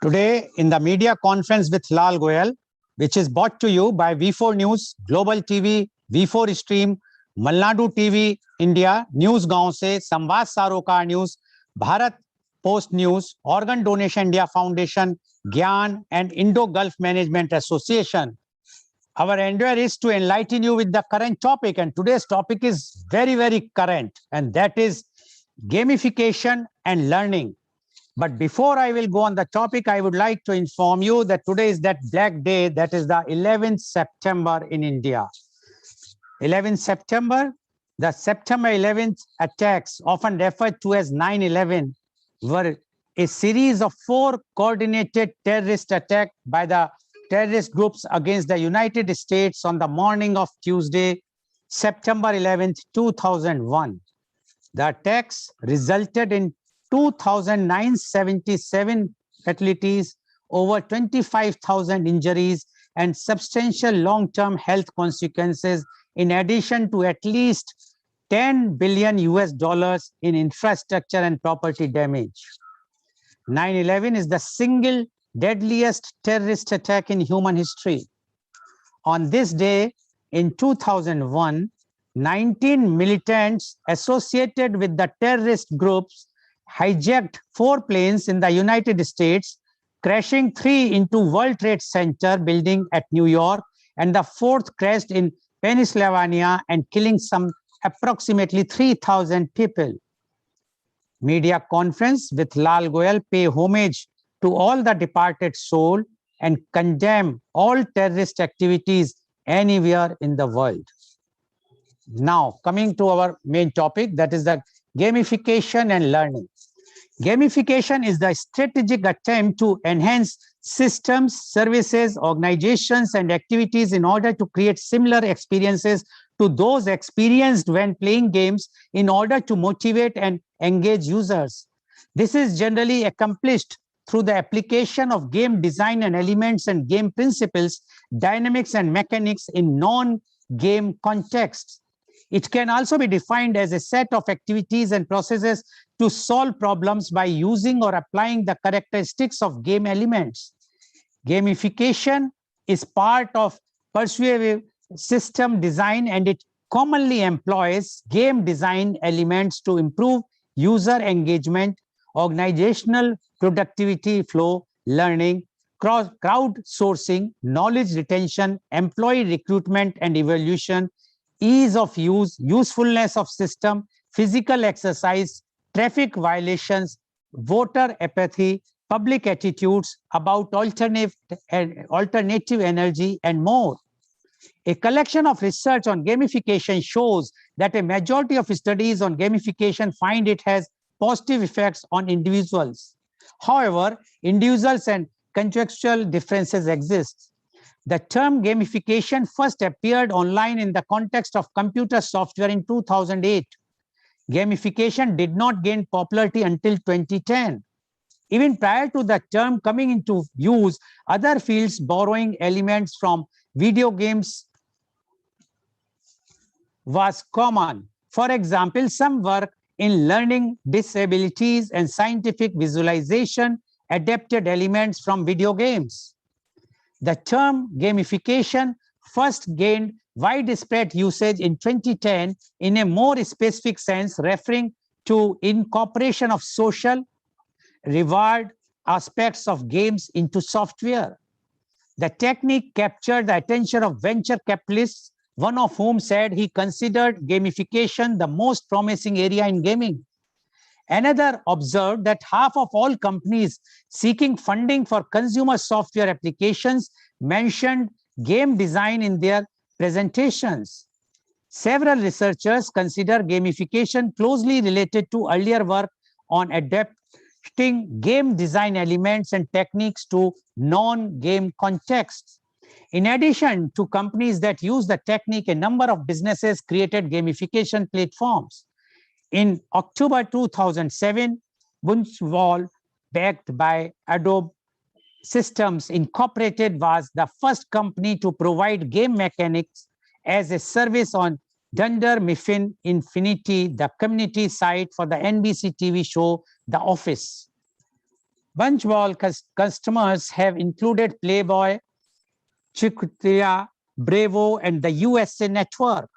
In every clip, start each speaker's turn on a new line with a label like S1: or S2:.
S1: Today, in the media conference with Lal Goel, which is brought to you by V4NEWS, Global TV, V4 Stream, Malnadu TV, India, News Gaon se, Samvad Sarokar News, Bharat Post News, Organ Donation India Foundation, Gyan, and Indo-Gulf Management Association. Our endeavor is to enlighten you with the current topic, and today's topic is very, very current, and that is gamification and learning. But before I will go on the topic, I would like to inform you that today is that black day, that is the 11th September in India. 11th September, the September 11th attacks, often referred to as 9/11, were a series of 4 coordinated terrorist attacks by the terrorist groups against the United States on the morning of Tuesday, September 11th, 2001. The attacks resulted in 2,977 fatalities, over 25,000 injuries, and substantial long-term health consequences, in addition to at least $10 billion in infrastructure and property damage. 9/11 is the single deadliest terrorist attack in human history. On this day, in 2001, 19 militants associated with the terrorist groups hijacked 4 planes in the United States, crashing 3 into World Trade Center building at New York, and the 4th crashed in Pennsylvania and killing approximately 3,000 people. Media conference with Lal Goel pay homage to all the departed soul and condemn all terrorist activities anywhere in the world. Now, coming to our main topic, that is the gamification and learning. Gamification is the strategic attempt to enhance systems, services, organizations, and activities in order to create similar experiences to those experienced when playing games in order to motivate and engage users. This is generally accomplished through the application of game design and elements and game principles, dynamics, and mechanics in non-game contexts. It can also be defined as a set of activities and processes to solve problems by using or applying the characteristics of game elements. Gamification is part of persuasive system design, and it commonly employs game design elements to improve user engagement, organizational productivity flow, learning, crowdsourcing, knowledge retention, employee recruitment and evaluation, ease of use, usefulness of system, physical exercise, traffic violations, voter apathy, public attitudes about alternative energy, and more. A collection of research on gamification shows that a majority of studies on gamification find it has positive effects on individuals. However, individuals and contextual differences exist. The term gamification first appeared online in the context of computer software in 2008. Gamification did not gain popularity until 2010. Even prior to the term coming into use, other fields borrowing elements from video games was common. For example, some work in learning disabilities and scientific visualization adapted elements from video games. The term gamification first gained widespread usage in 2010 in a more specific sense, referring to incorporation of social reward aspects of games into software. The technique captured the attention of venture capitalists, one of whom said he considered gamification the most promising area in gaming. Another observed that half of all companies seeking funding for consumer software applications mentioned game design in their presentations. Several researchers consider gamification closely related to earlier work on adapting game design elements and techniques to non-game contexts. In addition to companies that use the technique, a number of businesses created gamification platforms. In October 2007, Bunchwall, backed by Adobe Systems Incorporated, was the first company to provide game mechanics as a service on Dunder Mifflin Infinity, the community site for the NBC TV show The Office. Bunchball customers have included Playboy, Chicotea, Bravo, and the USA Network.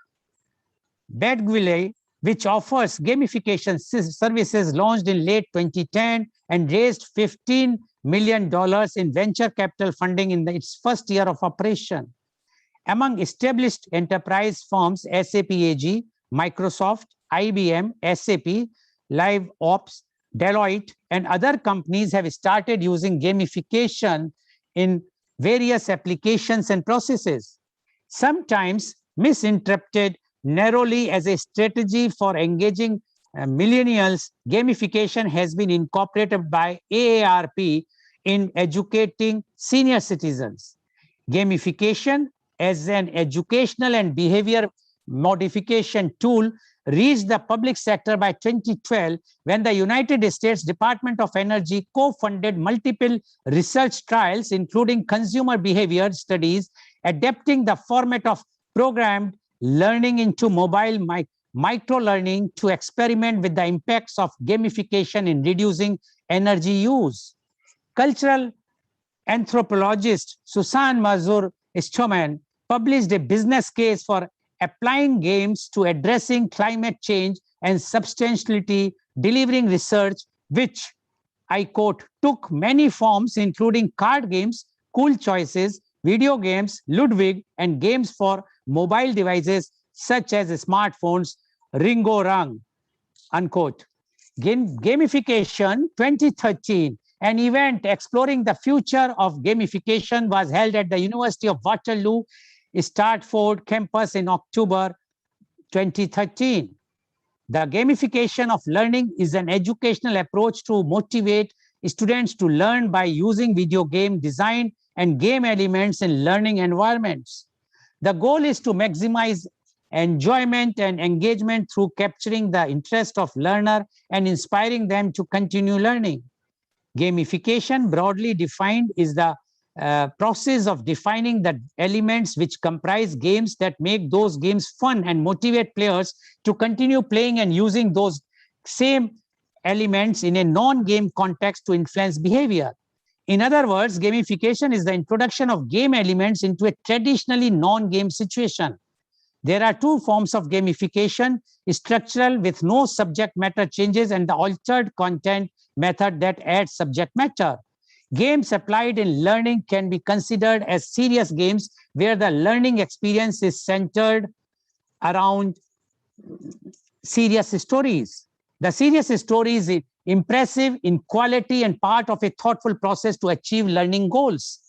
S1: Goel, which offers gamification services, launched in late 2010 and raised $15 million in venture capital funding in its first year of operation. Among established enterprise firms, SAP AG, Microsoft, IBM, SAP, LiveOps, Deloitte, and other companies have started using gamification in various applications and processes. Sometimes misinterpreted narrowly as a strategy for engaging millennials, gamification has been incorporated by AARP in educating senior citizens. Gamification as an educational and behavior modification tool reached the public sector by 2012 when the United States Department of Energy co-funded multiple research trials, including consumer behavior studies, adapting the format of programmed learning into mobile micro-learning to experiment with the impacts of gamification in reducing energy use. Cultural anthropologist Susan Mazur-Stoman published a business case for applying games to addressing climate change and substantiality, delivering research which, I quote, took many forms, including card games, cool choices, video games, Ludwig, and games for mobile devices such as smartphones, Ringo Rang, unquote. Gamification 2013, an event exploring the future of gamification, was held at the University of Waterloo Stratford campus in October 2013. The gamification of learning is an educational approach to motivate students to learn by using video game design and game elements in learning environments. The goal is to maximize enjoyment and engagement through capturing the interest of learner and inspiring them to continue learning. Gamification, broadly defined, is the process of defining the elements which comprise games that make those games fun and motivate players to continue playing and using those same elements in a non-game context to influence behavior. In other words, gamification is the introduction of game elements into a traditionally non-game situation. There are two forms of gamification: structural with no subject matter changes, and the altered content method that adds subject matter. Games applied in learning can be considered as serious games where the learning experience is centered around serious stories. The serious story is impressive in quality and part of a thoughtful process to achieve learning goals.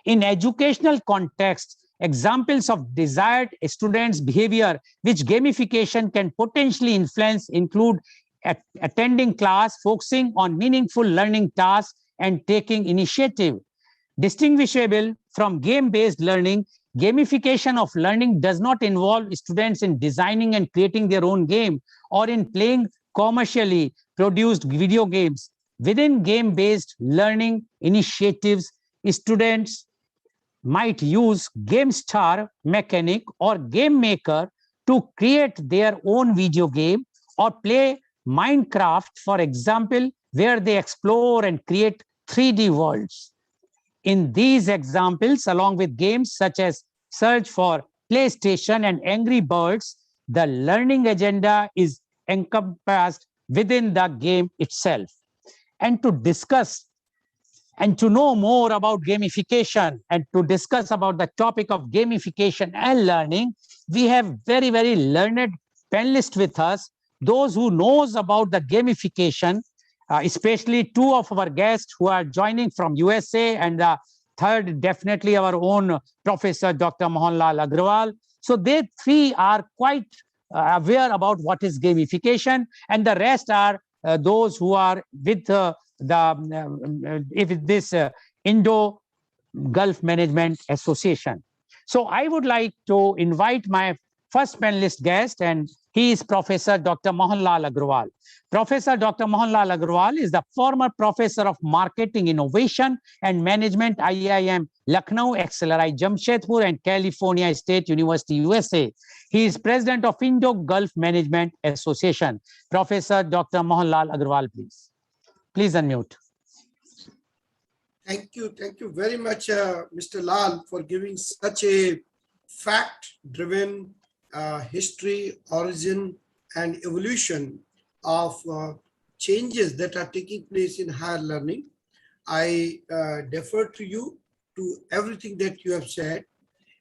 S1: In educational context, examples of desired students' behavior which gamification can potentially influence include attending class, focusing on meaningful learning tasks, and taking initiative. Distinguishable from game-based learning, gamification of learning does not involve students in designing and creating their own game or in playing commercially produced video games. Within game-based learning initiatives, students might use GameStar mechanic or Game Maker to create their own video game, or play Minecraft, for example, where they explore and create 3D worlds. In these examples, along with games such as Search for PlayStation and Angry Birds, the learning agenda is encompassed within the game itself. And to discuss and to know more about gamification and to discuss about the topic of gamification and learning, we have very, very learned panelists with us, those who knows about the gamification, especially two of our guests who are joining from USA, and the third, definitely our own Professor Dr. Mohanlal Agrawal. So they three are quite aware about what is gamification, and the rest are those who are with this Indo-Gulf Management Association. So I would like to invite my first panelist guest, and he is Professor Dr. Mohanlal Agrawal. Professor Dr. Mohanlal Agrawal is the former Professor of Marketing Innovation and Management, IIM Lucknow, XLRI Jamshedpur, and California State University, USA. He is President of Indo-Gulf Management Association. Professor Dr. Mohanlal Agrawal, please. Please unmute.
S2: Thank you very much, Mr. Lal, for giving such a fact-driven history, origin, and evolution of changes that are taking place in higher learning. I defer to you to everything that you have said,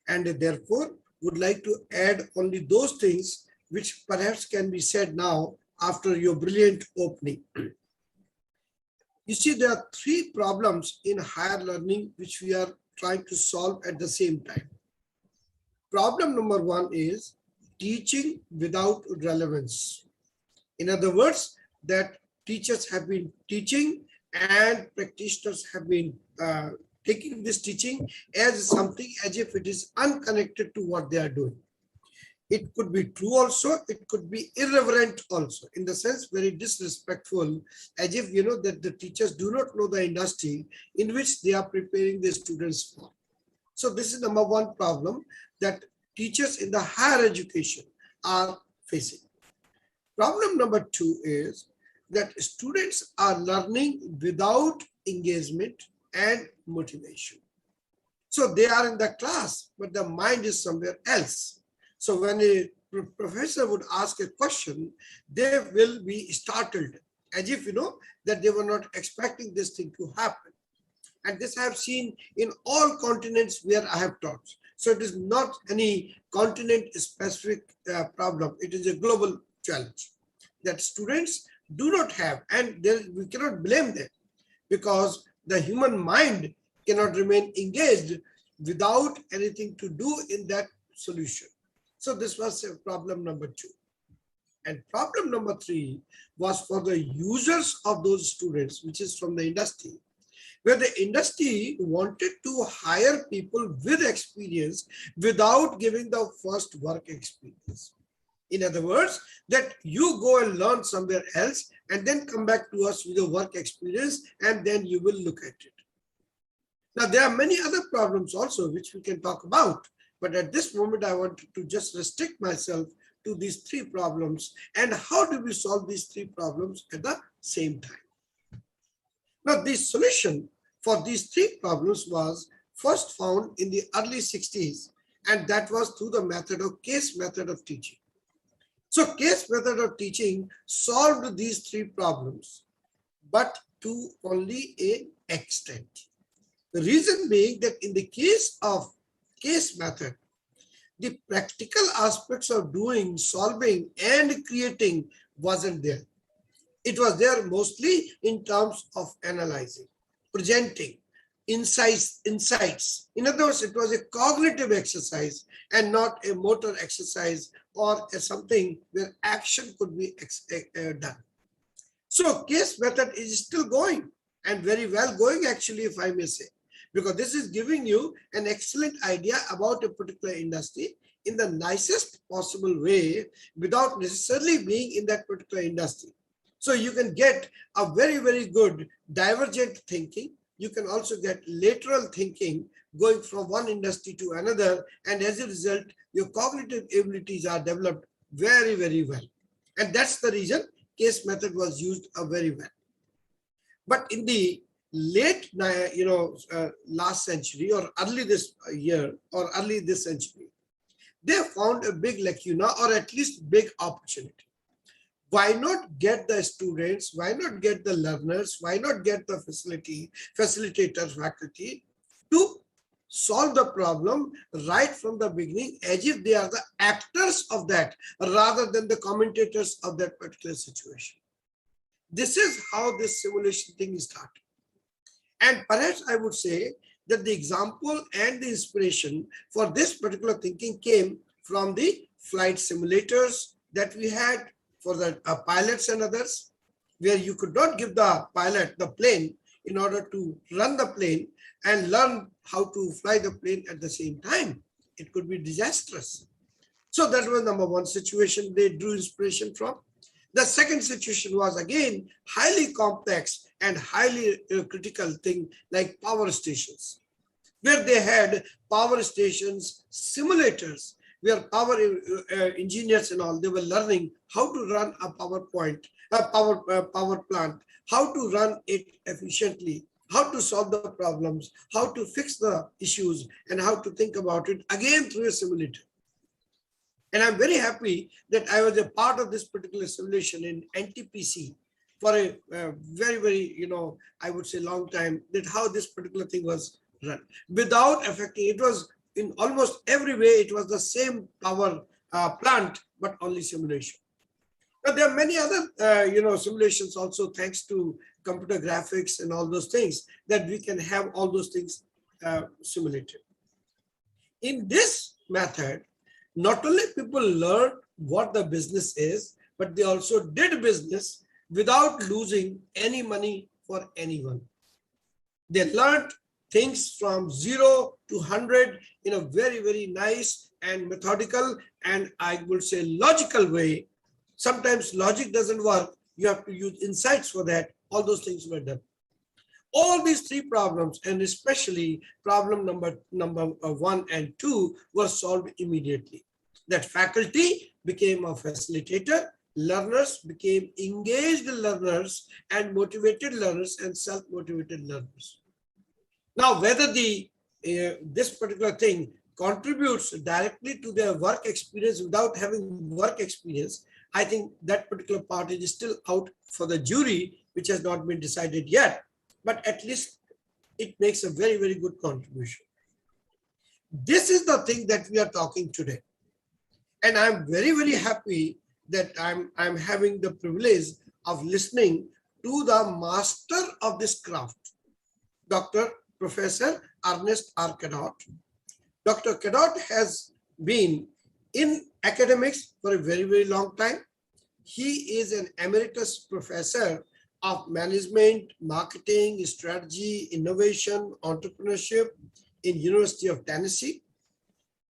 S2: and therefore would like to add only those things which perhaps can be said now after your brilliant opening. You see, there are three problems in higher learning which we are trying to solve at the same time. Problem number one is teaching without relevance. In other words, that teachers have been teaching and practitioners have been taking this teaching as something as if it is unconnected to what they are doing. It could be true also, it could be irreverent also, in the sense very disrespectful, as if that the teachers do not know the industry in which they are preparing the students for. So this is number one problem that teachers in the higher education are facing. Problem number two is that students are learning without engagement and motivation. So they are in the class, but the mind is somewhere else. So when a professor would ask a question, they will be startled, as if that they were not expecting this thing to happen. And this I have seen in all continents where I have taught. So it is not any continent specific problem. It is a global challenge that students do not have, and we cannot blame them, because the human mind cannot remain engaged without anything to do in that solution. So this was problem number two. And problem number three was for the users of those students, which is from the industry, where the industry wanted to hire people with experience without giving the first work experience. In other words, that you go and learn somewhere else and then come back to us with your work experience, and then you will look at it. Now, there are many other problems also which we can talk about. But at this moment, I want to just restrict myself to these three problems. And how do we solve these three problems at the same time? Now, the solution for these three problems was first found in the early 60s, and that was through the case method of teaching. So case method of teaching solved these three problems, but to only an extent. The reason being that in the case of case method, the practical aspects of doing, solving, and creating wasn't there. It was there mostly in terms of analyzing, presenting, insights. In other words, it was a cognitive exercise and not a motor exercise or something where action could be done. So case method is still going, and very well going actually, if I may say, because this is giving you an excellent idea about a particular industry in the nicest possible way without necessarily being in that particular industry. So you can get a very, very good divergent thinking. You can also get lateral thinking going from one industry to another. And as a result, your cognitive abilities are developed very, very well. And that's the reason case method was used very well. But in the late, last century or early this year or early this century, they found a big lacuna or at least big opportunity. Why not get the students? Why not get the learners? Why not get the facilitators, faculty to solve the problem right from the beginning as if they are the actors of that rather than the commentators of that particular situation? This is how this simulation thing started. And perhaps I would say that the example and the inspiration for this particular thinking came from the flight simulators that we had for the pilots and others, where you could not give the pilot the plane in order to run the plane and learn how to fly the plane at the same time. It could be disastrous. So that was number one situation they drew inspiration from. The second situation was again highly complex and highly critical thing like power stations, where they had power stations simulators, where power engineers and all, they were learning how to run a power plant, how to run it efficiently, how to solve the problems, how to fix the issues, and how to think about it again through a simulator. And I'm very happy that I was a part of this particular simulation in NTPC for a very, very, I would say long time, that how this particular thing was run without affecting. It was in almost every way, it was the same power plant, but only simulation. Now, there are many other, simulations also, thanks to computer graphics and all those things, that we can have all those things simulated. In this method, not only people learned what the business is, but they also did business without losing any money for anyone. They learned things from 0 to 100 in a very, very nice and methodical, and I would say logical way. Sometimes logic doesn't work. You have to use insights for that. All those things were done. All these three problems, and especially problem number 1 and 2, were solved immediately. That faculty became a facilitator, learners became engaged learners, and motivated learners and self-motivated learners. Now, whether this particular thing contributes directly to their work experience without having work experience, I think that particular part is still out for the jury, which has not been decided yet. But at least it makes a very, very good contribution. This is the thing that we are talking today. And I'm very, very happy that I'm having the privilege of listening to the master of this craft, Dr. Professor Ernest R. Cadott. Dr. Cadott has been in academics for a very, very long time. He is an emeritus professor of management, marketing, strategy, innovation, entrepreneurship in University of Tennessee.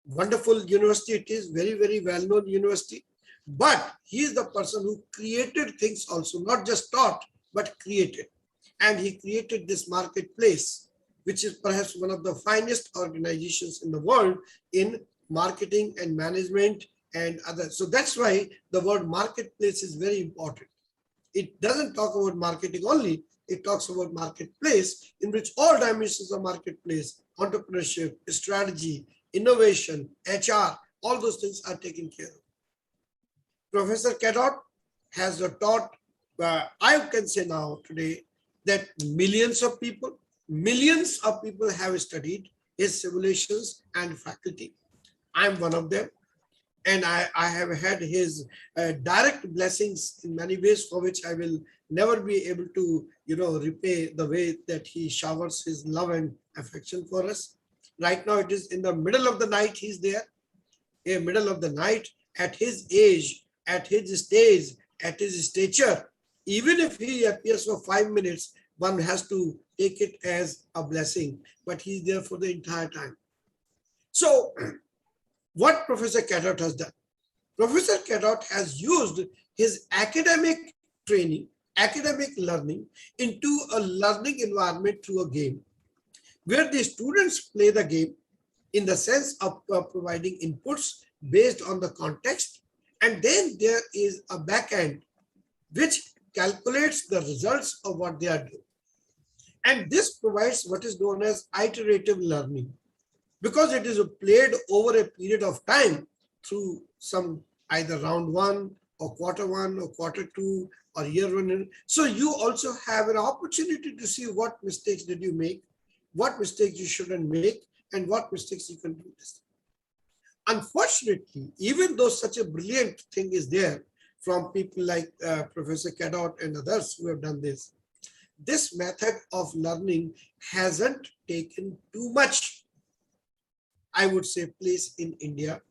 S2: Wonderful university it is, very, very well-known university. But he is the person who created things also, not just taught, but created. And he created this marketplace, which is perhaps one of the finest organizations in the world in marketing and management and others. So that's why the word marketplace is very important. It doesn't talk about marketing only, it talks about marketplace, in which all dimensions of marketplace, entrepreneurship, strategy, innovation, HR, all those things are taken care of. Professor Cadott has taught, I can say now today, that millions of people have studied his simulations and faculty. I'm one of them. And I have had his direct blessings in many ways, for which I will never be able to, repay the way that he showers his love and affection for us. Right now, it is in the middle of the night, he's there, in the middle of the night, at his age, at his stage, at his stature. Even if he appears for 5 minutes, one has to take it as a blessing, but he's there for the entire time. So, what Professor Cadott has done? Professor Cadott has used his academic training, academic learning into a learning environment through a game, where the students play the game in the sense of providing inputs based on the context. And then there is a backend which calculates the results of what they are doing. And this provides what is known as iterative learning, because it is played over a period of time through some either round 1 or quarter 1 or quarter 2 or year 1. So you also have an opportunity to see what mistakes did you make, what mistakes you shouldn't make, and what mistakes you can do this. Unfortunately, even though such a brilliant thing is there from people like Professor Cadott and others who have done this, this method of learning hasn't taken too much, I would say, place in India,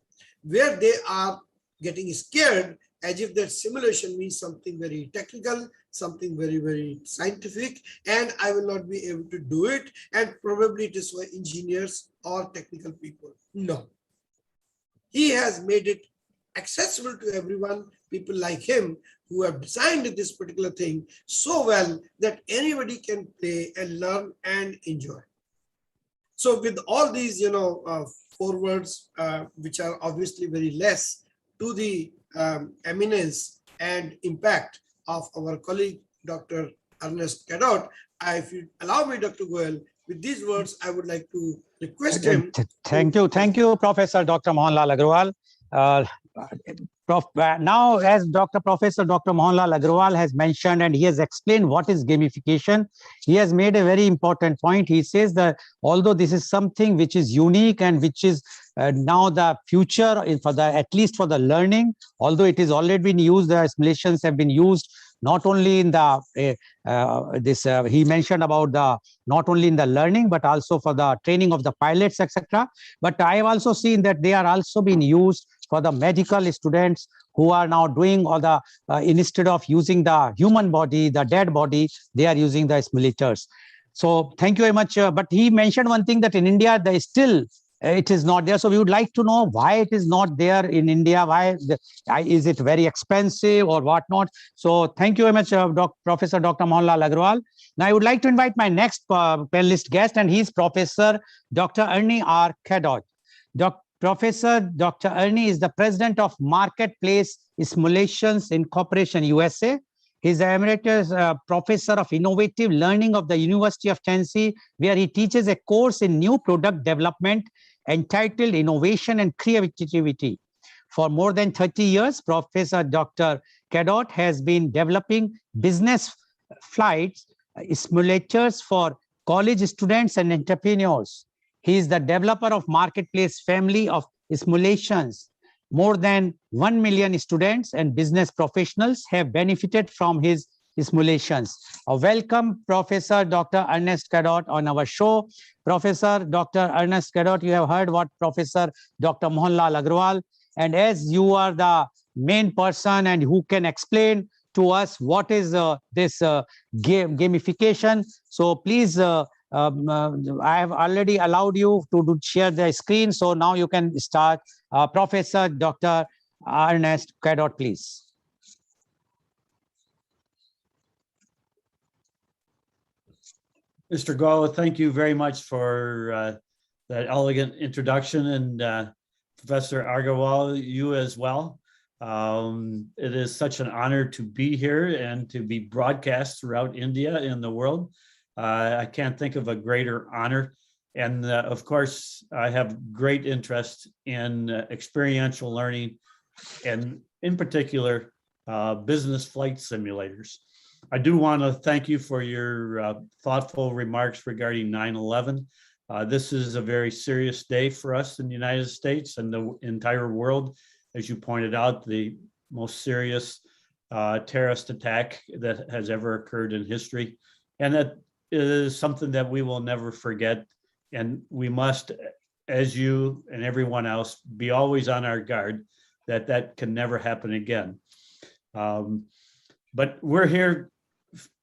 S2: where they are getting scared as if that simulation means something very technical, something very, very scientific, and I will not be able to do it, and probably it is for engineers or technical people. No. He has made it accessible to everyone, people like him who have designed this particular thing so well that anybody can play and learn and enjoy. So with all these, forewords, which are obviously very less to the eminence and impact of our colleague, Dr. Ernest Cadott, if you allow me, Dr. Goel, with these words, I would like to request him.
S1: Thank you, Professor Dr. Mohanlal Agrawal. Uh, Now, as Professor Dr. Mohanlal Agrawal has mentioned, and he has explained what is gamification, he has made a very important point. He says that although this is something which is unique and which is now the future at least for the learning, although it is already been used, the simulations have been used not only in the he mentioned about the not only in the learning but also for the training of the pilots, etc. But I have also seen that they are also being used for the medical students who are now doing all the instead of using the human body, the dead body, they are using the simulators. So thank you very much. But he mentioned one thing, that in India there is still it is not there. So we would like to know why it is not there in India. Why is it very expensive or whatnot? So thank you very much, Professor Dr. Mohanlal Agrawal. Now I would like to invite my next panelist guest, and he's Professor Dr. Ernie R. Cadot. Professor Dr. Ernie is the president of Marketplace Simulations Incorporation, USA. He's an emeritus professor of innovative learning of the University of Tennessee, where he teaches a course in new product development entitled Innovation and Creativity. For more than 30 years, Professor Dr. Cadot has been developing business flights simulators for college students and entrepreneurs. He is the developer of Marketplace family of simulations. More than 1 million students and business professionals have benefited from his simulations. Welcome, Professor Dr. Ernest Cadot on our show. Professor Dr. Ernest Cadot, you have heard what Professor Dr. Mohanlal Agrawal, and as you are the main person and who can explain to us what is this gamification, so please, I have already allowed you to share the screen, so now you can start. Professor Dr. Ernest Cadot, please.
S3: Mr. Goel, thank you very much for that elegant introduction, and Professor Agrawal, you as well. It is such an honor to be here and to be broadcast throughout India and the world. I can't think of a greater honor. And of course, I have great interest in experiential learning, and in particular, business flight simulators. I do want to thank you for your thoughtful remarks regarding 9/11. This is a very serious day for us in the United States and the entire world. As you pointed out, the most serious terrorist attack that has ever occurred in history. And that is something that we will never forget. And we must, as you and everyone else, be always on our guard that that can never happen again. But we're here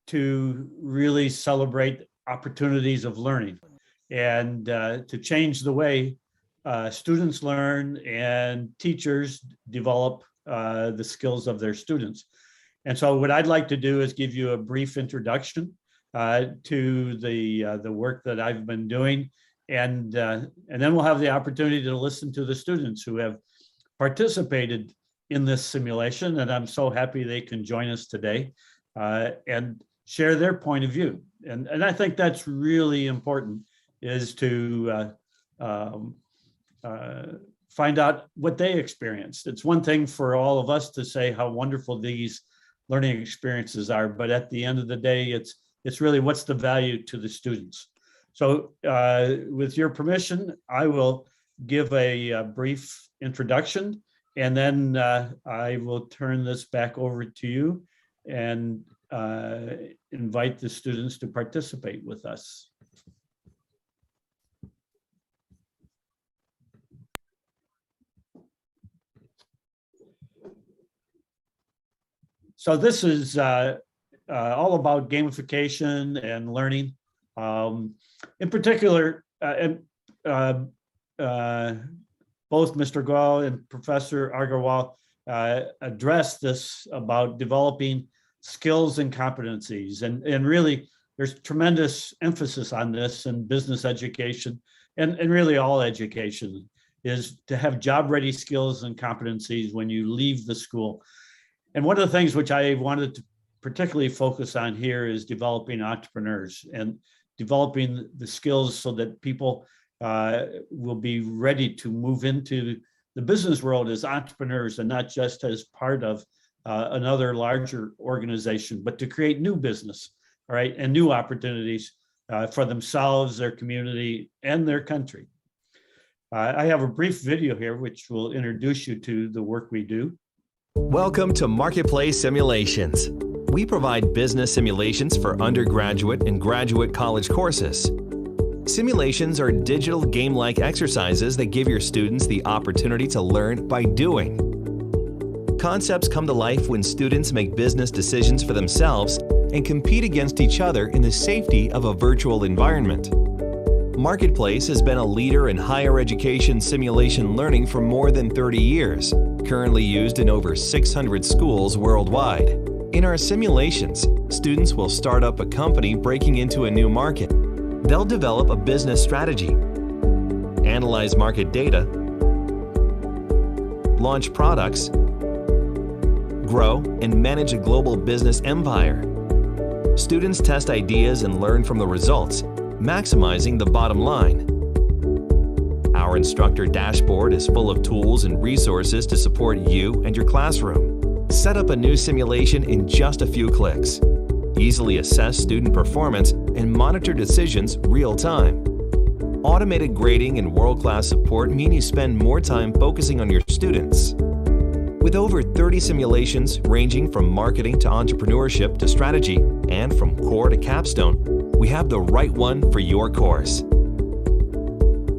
S3: to really celebrate opportunities of learning and to change the way students learn and teachers develop the skills of their students. And so what I'd like to do is give you a brief introduction to the work that I've been doing. And then we'll have the opportunity to listen to the students who have participated in this simulation. And I'm so happy they can join us today and share their point of view. And I think that's really important, is to find out what they experienced. It's one thing for all of us to say how wonderful these learning experiences are, but at the end of the day, it's really what's the value to the students. So with your permission, I will give a brief introduction, and then I will turn this back over to you and invite the students to participate with us. So this is all about gamification and learning. In particular, both Mr. Goel and Professor Agrawal addressed this about developing skills and competencies. And really, there's tremendous emphasis on this in business education and really all education, is to have job-ready skills and competencies when you leave the school. And one of the things which I wanted particularly focus on here is developing entrepreneurs and developing the skills so that people will be ready to move into the business world as entrepreneurs and not just as part of another larger organization, but to create new business, all right, and new opportunities for themselves, their community, and their country. I have a brief video here which will introduce you to the work we do.
S4: Welcome to Marketplace Simulations. We provide business simulations for undergraduate and graduate college courses. Simulations are digital game-like exercises that give your students the opportunity to learn by doing. Concepts come to life when students make business decisions for themselves and compete against each other in the safety of a virtual environment. Marketplace has been a leader in higher education simulation learning for more than 30 years, currently used in over 600 schools worldwide. In our simulations, students will start up a company breaking into a new market. They'll develop a business strategy, analyze market data, launch products, grow and manage a global business empire. Students test ideas and learn from the results, maximizing the bottom line. Our instructor dashboard is full of tools and resources to support you and your classroom. Set up a new simulation in just a few clicks. Easily assess student performance and monitor decisions real time. Automated grading and world-class support mean you spend more time focusing on your students. With over 30 simulations ranging from marketing to entrepreneurship to strategy and from core to capstone, we have the right one for your course.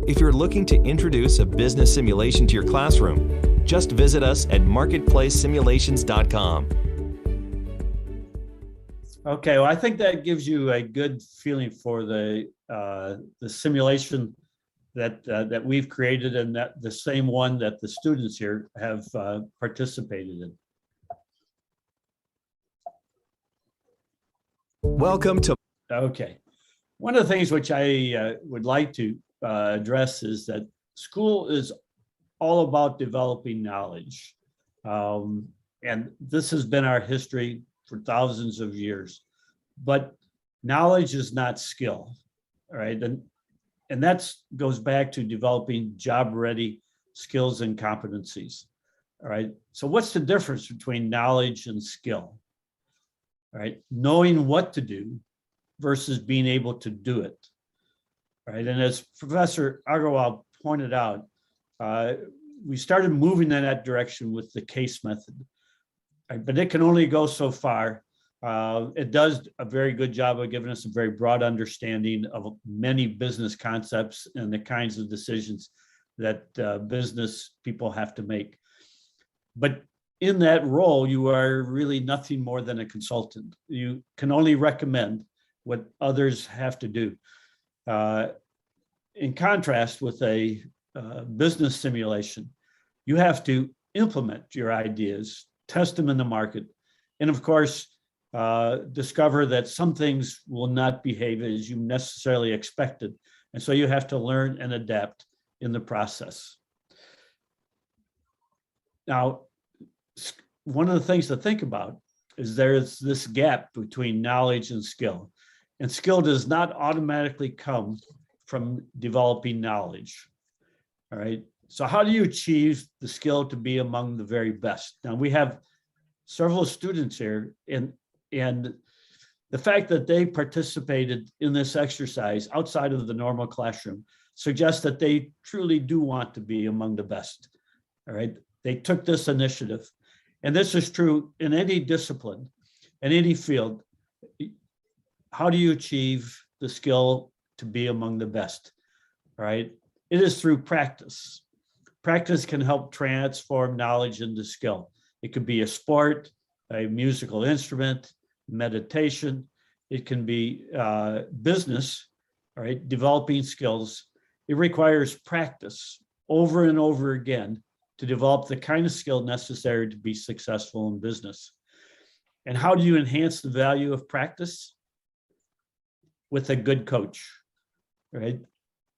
S4: If you're looking to introduce a business simulation to your classroom, just visit us at marketplacesimulations.com.
S3: Okay, well, I think that gives you a good feeling for the simulation that we've created and that the same one that the students here have participated in.
S4: Welcome to.
S3: Okay, one of the things which I would like to address is that school is all about developing knowledge, and this has been our history for thousands of years. But knowledge is not skill, all right? And that goes back to developing job-ready skills and competencies, all right? So what's the difference between knowledge and skill, all right? Knowing what to do versus being able to do it, all right? And as Professor Agarwal pointed out, we started moving in that direction with the case method, right? But it can only go so far. It does a very good job of giving us a very broad understanding of many business concepts and the kinds of decisions that business people have to make. But in that role, you are really nothing more than a consultant. You can only recommend what others have to do. In contrast with a business simulation, you have to implement your ideas, test them in the market, and of course, discover that some things will not behave as you necessarily expected. And so you have to learn and adapt in the process. Now, one of the things to think about is there's this gap between knowledge and skill. And skill does not automatically come from developing knowledge, all right? So how do you achieve the skill to be among the very best? Now, we have several students here, and the fact that they participated in this exercise outside of the normal classroom suggests that they truly do want to be among the best, all right? They took this initiative, and this is true in any discipline, in any field. How do you achieve the skill to be among the best, all right? It is through practice. Practice can help transform knowledge into skill. It could be a sport, a musical instrument, meditation. It can be business, all right, developing skills. It requires practice over and over again to develop the kind of skill necessary to be successful in business. And how do you enhance the value of practice? With a good coach, right?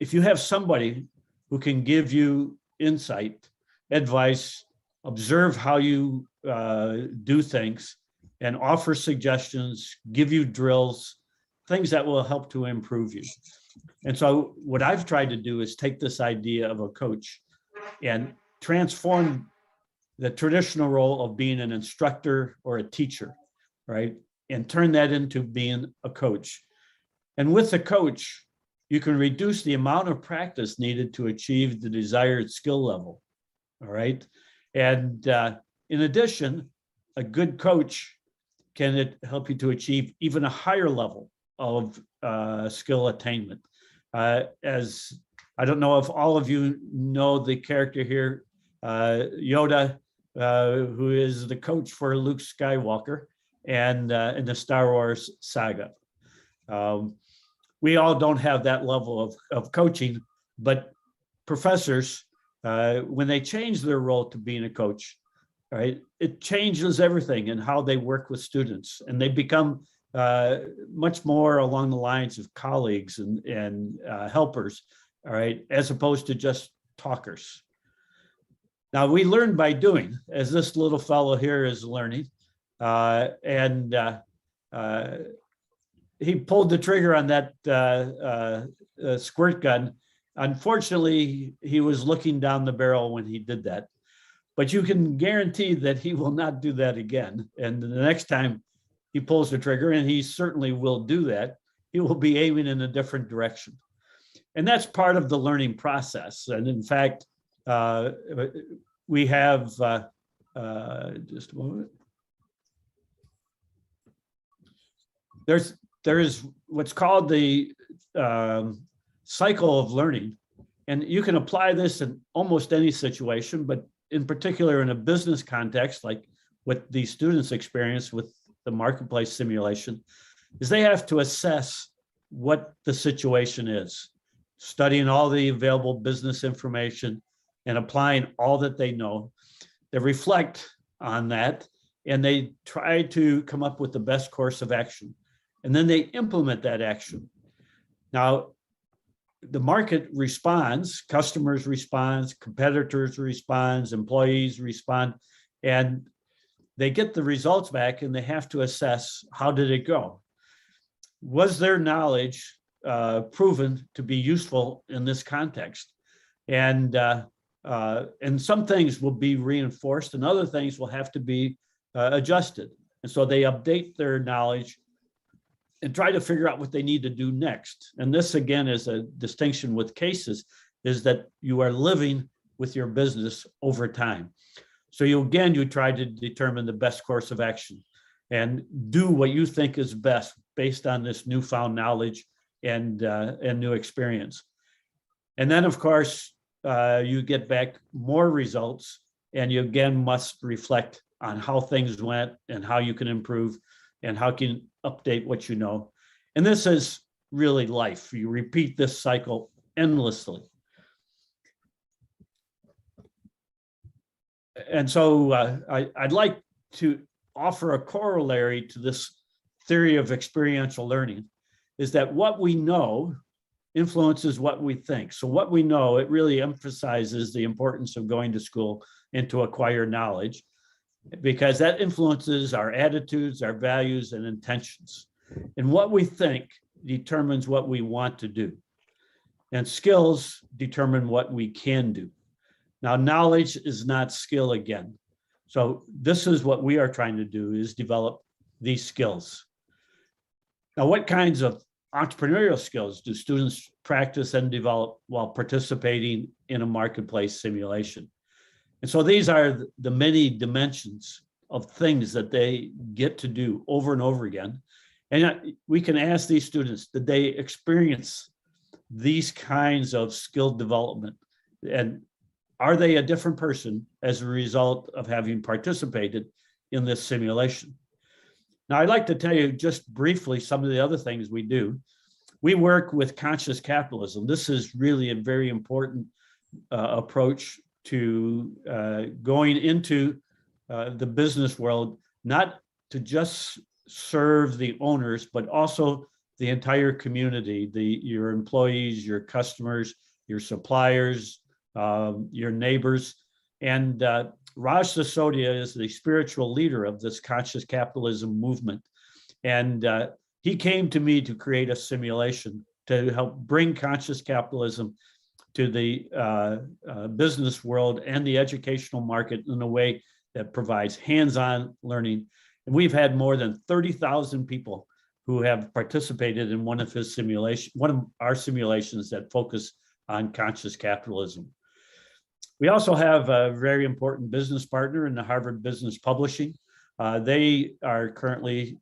S3: If you have somebody who can give you insight, advice, observe how you do things, and offer suggestions, give you drills, things that will help to improve you. And so what I've tried to do is take this idea of a coach and transform the traditional role of being an instructor or a teacher, right? And turn that into being a coach. And with a coach, you can reduce the amount of practice needed to achieve the desired skill level, all right? And in addition, a good coach can help you to achieve even a higher level of skill attainment. As I don't know if all of you know the character here, Yoda, who is the coach for Luke Skywalker and in the Star Wars saga. We all don't have that level of coaching, but professors, when they change their role to being a coach, right, it changes everything in how they work with students, and they become much more along the lines of colleagues and helpers, all right, as opposed to just talkers. Now, we learn by doing, as this little fellow here is learning, and he pulled the trigger on that squirt gun. Unfortunately, he was looking down the barrel when he did that, but you can guarantee that he will not do that again. And the next time he pulls the trigger, and he certainly will do that, he will be aiming in a different direction. And that's part of the learning process. And in fact, we have, just a moment. There is what's called the cycle of learning. And you can apply this in almost any situation, but in particular in a business context, like what these students experience with the marketplace simulation, is they have to assess what the situation is, studying all the available business information and applying all that they know. They reflect on that and they try to come up with the best course of action. And then they implement that action. Now, the market responds, customers respond, competitors respond, employees respond, and they get the results back and they have to assess, how did it go? Was their knowledge proven to be useful in this context? And some things will be reinforced and other things will have to be adjusted. And so they update their knowledge and try to figure out what they need to do next. And this, again, is a distinction with cases, is that you are living with your business over time. So you try to determine the best course of action and do what you think is best based on this newfound knowledge and new experience. And then, of course, you get back more results, and you again must reflect on how things went and how you can improve and how you can update what you know. And this is really life. You repeat this cycle endlessly. And so I'd like to offer a corollary to this theory of experiential learning, is that what we know influences what we think. So what we know, it really emphasizes the importance of going to school and to acquire knowledge, because that influences our attitudes, our values, and intentions. And what we think determines what we want to do. And skills determine what we can do. Now, knowledge is not skill again. So this is what we are trying to do, is develop these skills. Now, what kinds of entrepreneurial skills do students practice and develop while participating in a marketplace simulation? And so these are the many dimensions of things that they get to do over and over again. And we can ask these students, did they experience these kinds of skill development? And are they a different person as a result of having participated in this simulation? Now, I'd like to tell you just briefly some of the other things we do. We work with conscious capitalism. This is really a very important approach to going into the business world, not to just serve the owners, but also the entire community, your employees, your customers, your suppliers, your neighbors. And Raj Sisodia is the spiritual leader of this conscious capitalism movement. And he came to me to create a simulation to help bring conscious capitalism to the business world and the educational market in a way that provides hands-on learning. And we've had more than 30,000 people who have participated in one of our simulations that focus on conscious capitalism. We also have a very important business partner in the Harvard Business Publishing. They are currently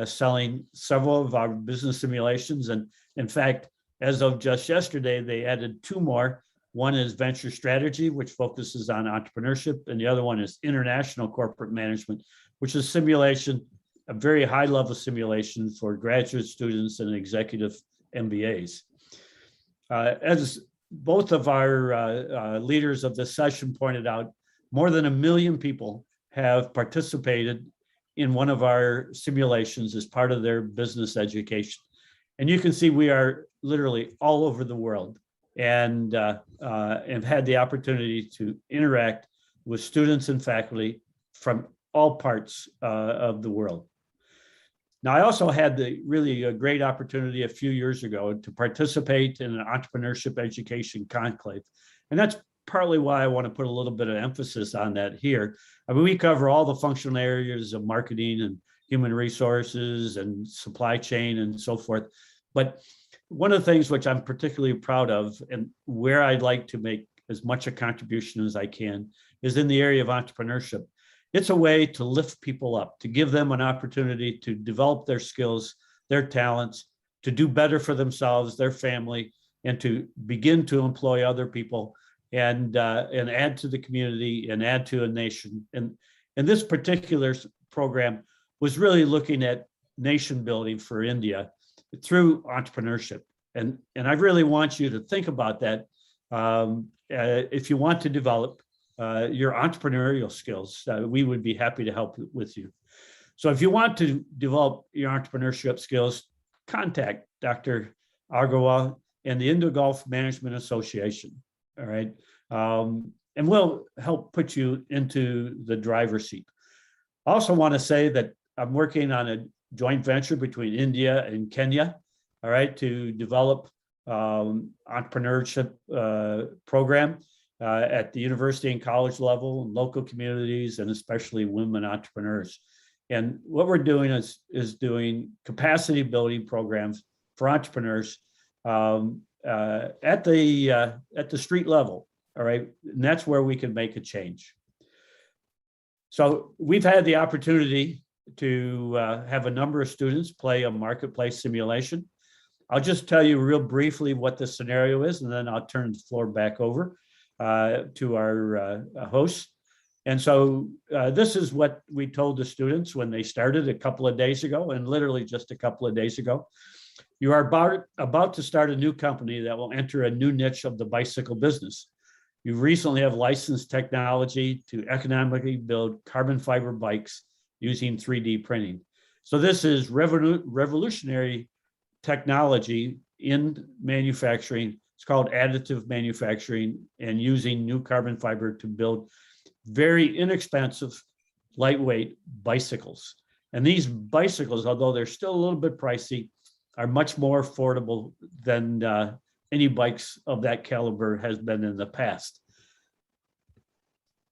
S3: selling several of our business simulations. And in fact, as of just yesterday, they added 2 more. One is venture strategy, which focuses on entrepreneurship, and the other one is international corporate management, which is simulation, a very high level simulation for graduate students and executive MBAs. As both of our leaders of this session pointed out, more than 1 million people have participated in one of our simulations as part of their business education. And you can see we are literally all over the world and have had the opportunity to interact with students and faculty from all parts of the world. Now, I also had really a great opportunity a few years ago to participate in an entrepreneurship education conclave. And that's partly why I want to put a little bit of emphasis on that here. I mean, we cover all the functional areas of marketing and human resources and supply chain and so forth. But one of the things which I'm particularly proud of and where I'd like to make as much a contribution as I can is in the area of entrepreneurship. It's a way to lift people up, to give them an opportunity to develop their skills, their talents, to do better for themselves, their family, and to begin to employ other people and add to the community and add to a nation. And this particular program was really looking at nation building for India through entrepreneurship. And I really want you to think about that if you want to develop your entrepreneurial skills. We would be happy to help with you. So if you want to develop your entrepreneurship skills, contact Dr. Agarwal and the Indo-Gulf Management Association, all right? And we'll help put you into the driver's seat. I also want to say that I'm working on a joint venture between India and Kenya, all right, to develop entrepreneurship program at the university and college level, and local communities, and especially women entrepreneurs. And what we're doing is doing capacity building programs for entrepreneurs at the street level, all right? And that's where we can make a change. So we've had the opportunity to have a number of students play a marketplace simulation. I'll just tell you real briefly what the scenario is, and then I'll turn the floor back over to our hosts. And so this is what we told the students when they started a couple of days ago, and literally just a couple of days ago. You are about to start a new company that will enter a new niche of the bicycle business. You recently have licensed technology to economically build carbon fiber bikes using 3D printing. So this is revolutionary technology in manufacturing. It's called additive manufacturing, and using new carbon fiber to build very inexpensive, lightweight bicycles. And these bicycles, although they're still a little bit pricey, are much more affordable than any bikes of that caliber has been in the past.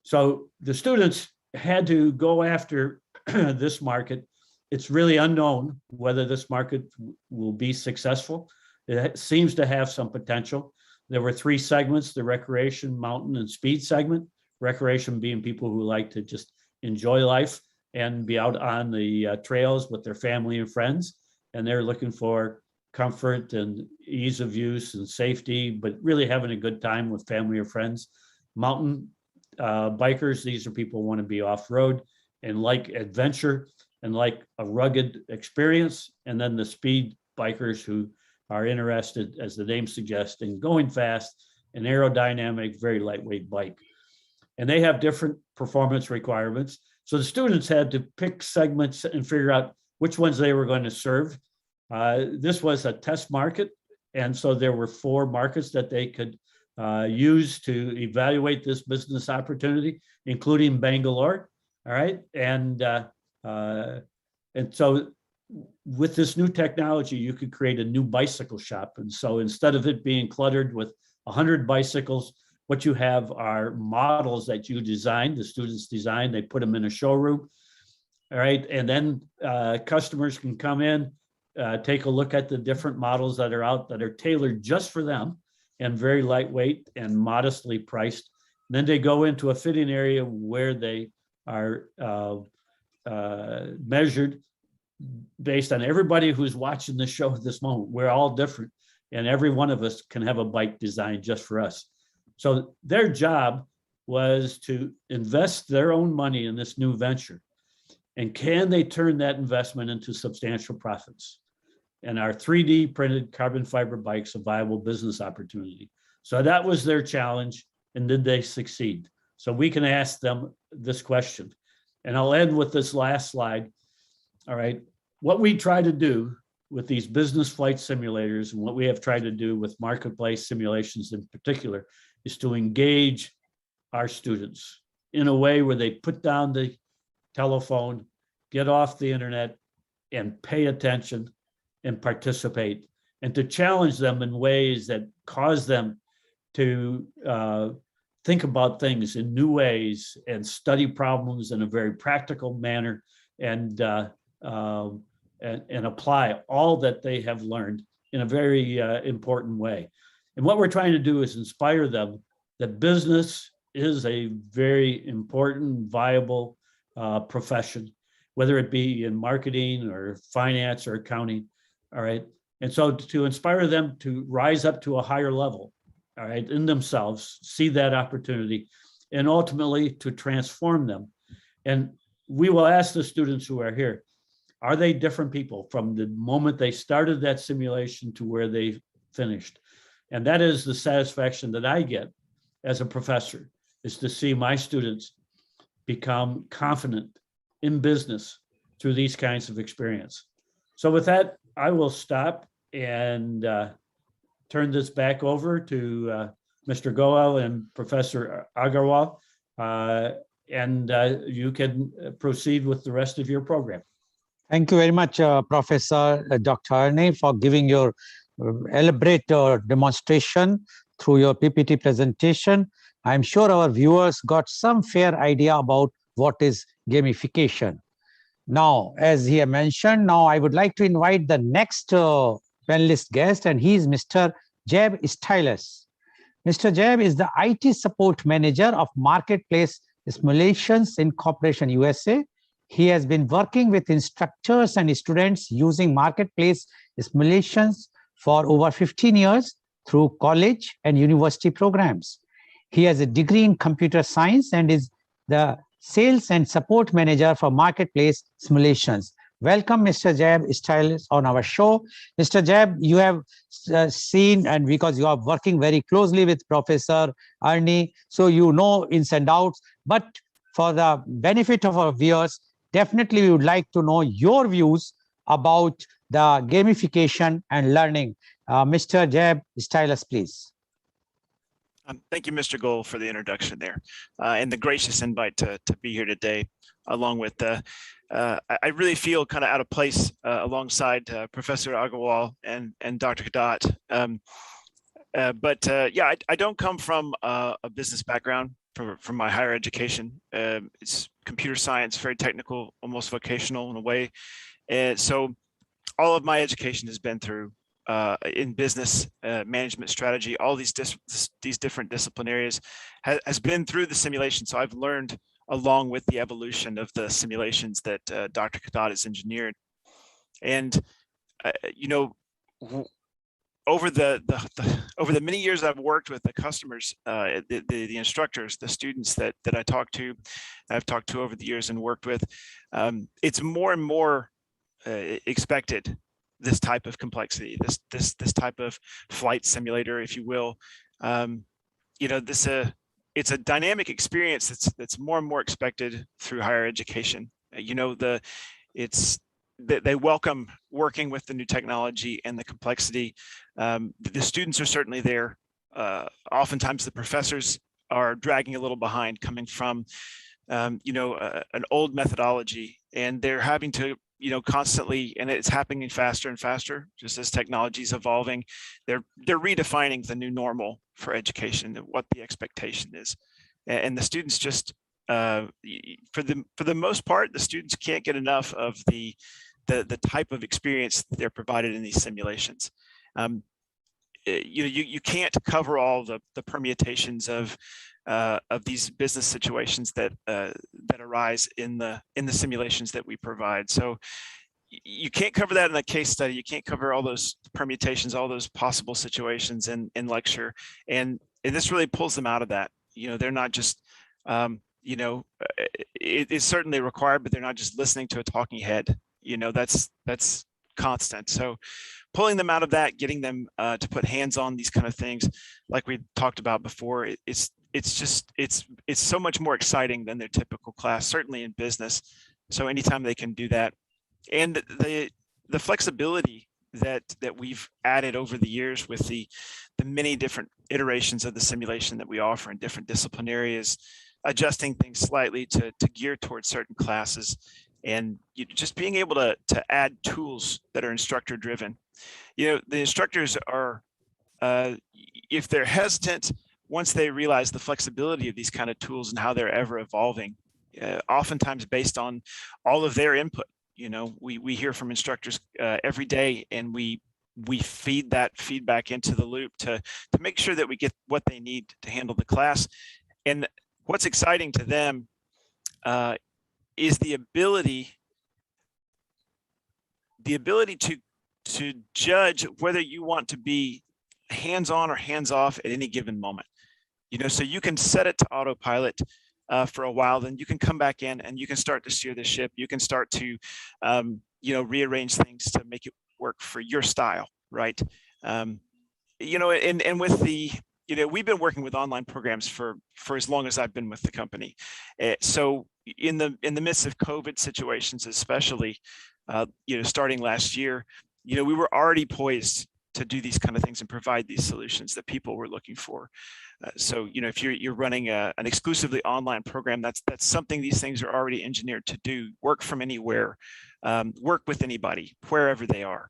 S3: So the students had to go after this market. It's really unknown whether this market will be successful. It seems to have some potential. There were 3 segments: the recreation, mountain, and speed segment. Recreation being people who like to just enjoy life and be out on the trails with their family and friends. And they're looking for comfort and ease of use and safety, but really having a good time with family or friends. Mountain bikers, these are people who want to be off-road and like adventure and like a rugged experience. And then the speed bikers who are interested, as the name suggests, in going fast, an aerodynamic, very lightweight bike. And they have different performance requirements. So the students had to pick segments and figure out which ones they were going to serve. This was a test market. And so there were 4 markets that they could used to evaluate this business opportunity, including Bangalore. All right, and so with this new technology, you could create a new bicycle shop. And so instead of it being cluttered with 100 bicycles, what you have are models that you designed, the students designed, they put them in a showroom. All right, and then customers can come in, take a look at the different models that are out that are tailored just for them and very lightweight and modestly priced. And then they go into a fitting area where they are measured based on everybody who's watching the show at this moment. We're all different, and every one of us can have a bike designed just for us. So their job was to invest their own money in this new venture. And can they turn that investment into substantial profits? And our 3D printed carbon fiber bikes a viable business opportunity? So that was their challenge. And did they succeed? So we can ask them this question. And I'll end with this last slide. All right. What we try to do with these business flight simulators, and what we have tried to do with marketplace simulations in particular, is to engage our students in a way where they put down the telephone, get off the internet, and pay attention and participate, and to challenge them in ways that cause them to think about things in new ways and study problems in a very practical manner, and apply all that they have learned in a very important way. And what we're trying to do is inspire them that business is a very important, viable profession, whether it be in marketing or finance or accounting. All right. And so to inspire them to rise up to a higher level, all right, in themselves, see that opportunity, and ultimately to transform them. And we will ask the students who are here, are they different people from the moment they started that simulation to where they finished? And that is the satisfaction that I get as a professor, is to see my students become confident in business through these kinds of experience. So with that, I will stop and turn this back over to Mr. Goel and Professor Agarwal, and you can proceed with the rest of your program.
S1: Thank you very much, Professor Dr. Arne, for giving your elaborate demonstration through your PPT presentation. I'm sure our viewers got some fair idea about what is gamification. Now, as he mentioned, now I would like to invite the next panelist guest, and he is Mr. Jeb Stylus. Mr. Jeb is the IT support manager of Marketplace Simulations Incorporation USA. He has been working with instructors and students using Marketplace simulations for over 15 years through college and university programs. He has a degree in computer science and is the sales and support manager for Marketplace Simulations. Welcome, Mr. Jeb Stylus, on our show. Mr. Jeb, you have seen, and because you are working very closely with Professor Arne, so you know ins and outs, but for the benefit of our viewers, definitely we would like to know your views about the gamification and learning. Mr. Jeb Stylus, please.
S5: Thank you, Mr. Goel, for the introduction there and the gracious invite to be here today, along with I really feel kind of out of place alongside Professor Agarwal and Dr. Kadat. Yeah, I don't come from a business background from my higher education. It's computer science, very technical, almost vocational in a way. And so all of my education has been through in business, management strategy, all these different discipline areas has been through the simulation. So I've learned along with the evolution of the simulations that Dr. Kadat has engineered. And, you know, over the many years I've worked with the customers, the instructors, the students that I talk to, I've talked to over the years and worked with, it's more and more expected, this type of complexity, this type of flight simulator, if you will. You know, it's a dynamic experience that's more and more expected through higher education. You know, they welcome working with the new technology and the complexity. The students are certainly there oftentimes the professors are dragging a little behind, coming from an old methodology, and they're having to constantly, and it's happening faster and faster, just as technology is evolving. They're redefining the new normal for education, what the expectation is, and the students just for the most part, the students can't get enough of the type of experience they're provided in these simulations. You can't cover all the permutations of these business situations that arise in the simulations that we provide. So you can't cover that in a case study. You can't cover all those permutations, all those possible situations in lecture, and this really pulls them out of that. They're not just it is certainly required, but they're not just listening to a talking head. That's constant. So pulling them out of that, getting them to put hands on these kind of things, like we talked about before, it's so much more exciting than their typical class, certainly in business. So anytime they can do that, and the flexibility that we've added over the years with the many different iterations of the simulation that we offer in different discipline areas, adjusting things slightly to gear towards certain classes, and just being able to add tools that are instructor driven. The instructors are, if they're hesitant, once they realize the flexibility of these kind of tools and how they're ever evolving, oftentimes based on all of their input. We hear from instructors every day, and we feed that feedback into the loop to make sure that we get what they need to handle the class. And what's exciting to them is the ability to judge whether you want to be hands-on or hands-off at any given moment. So you can set it to autopilot for a while, then you can come back in and you can start to steer the ship. You can start to rearrange things to make it work for your style, right? And with the we've been working with online programs for as long as I've been with the company. So in the midst of COVID situations, especially, starting last year, we were already poised to do these kind of things and provide these solutions that people were looking for. So if you're running an exclusively online program, that's something these things are already engineered to do. Work from anywhere, work with anybody, wherever they are.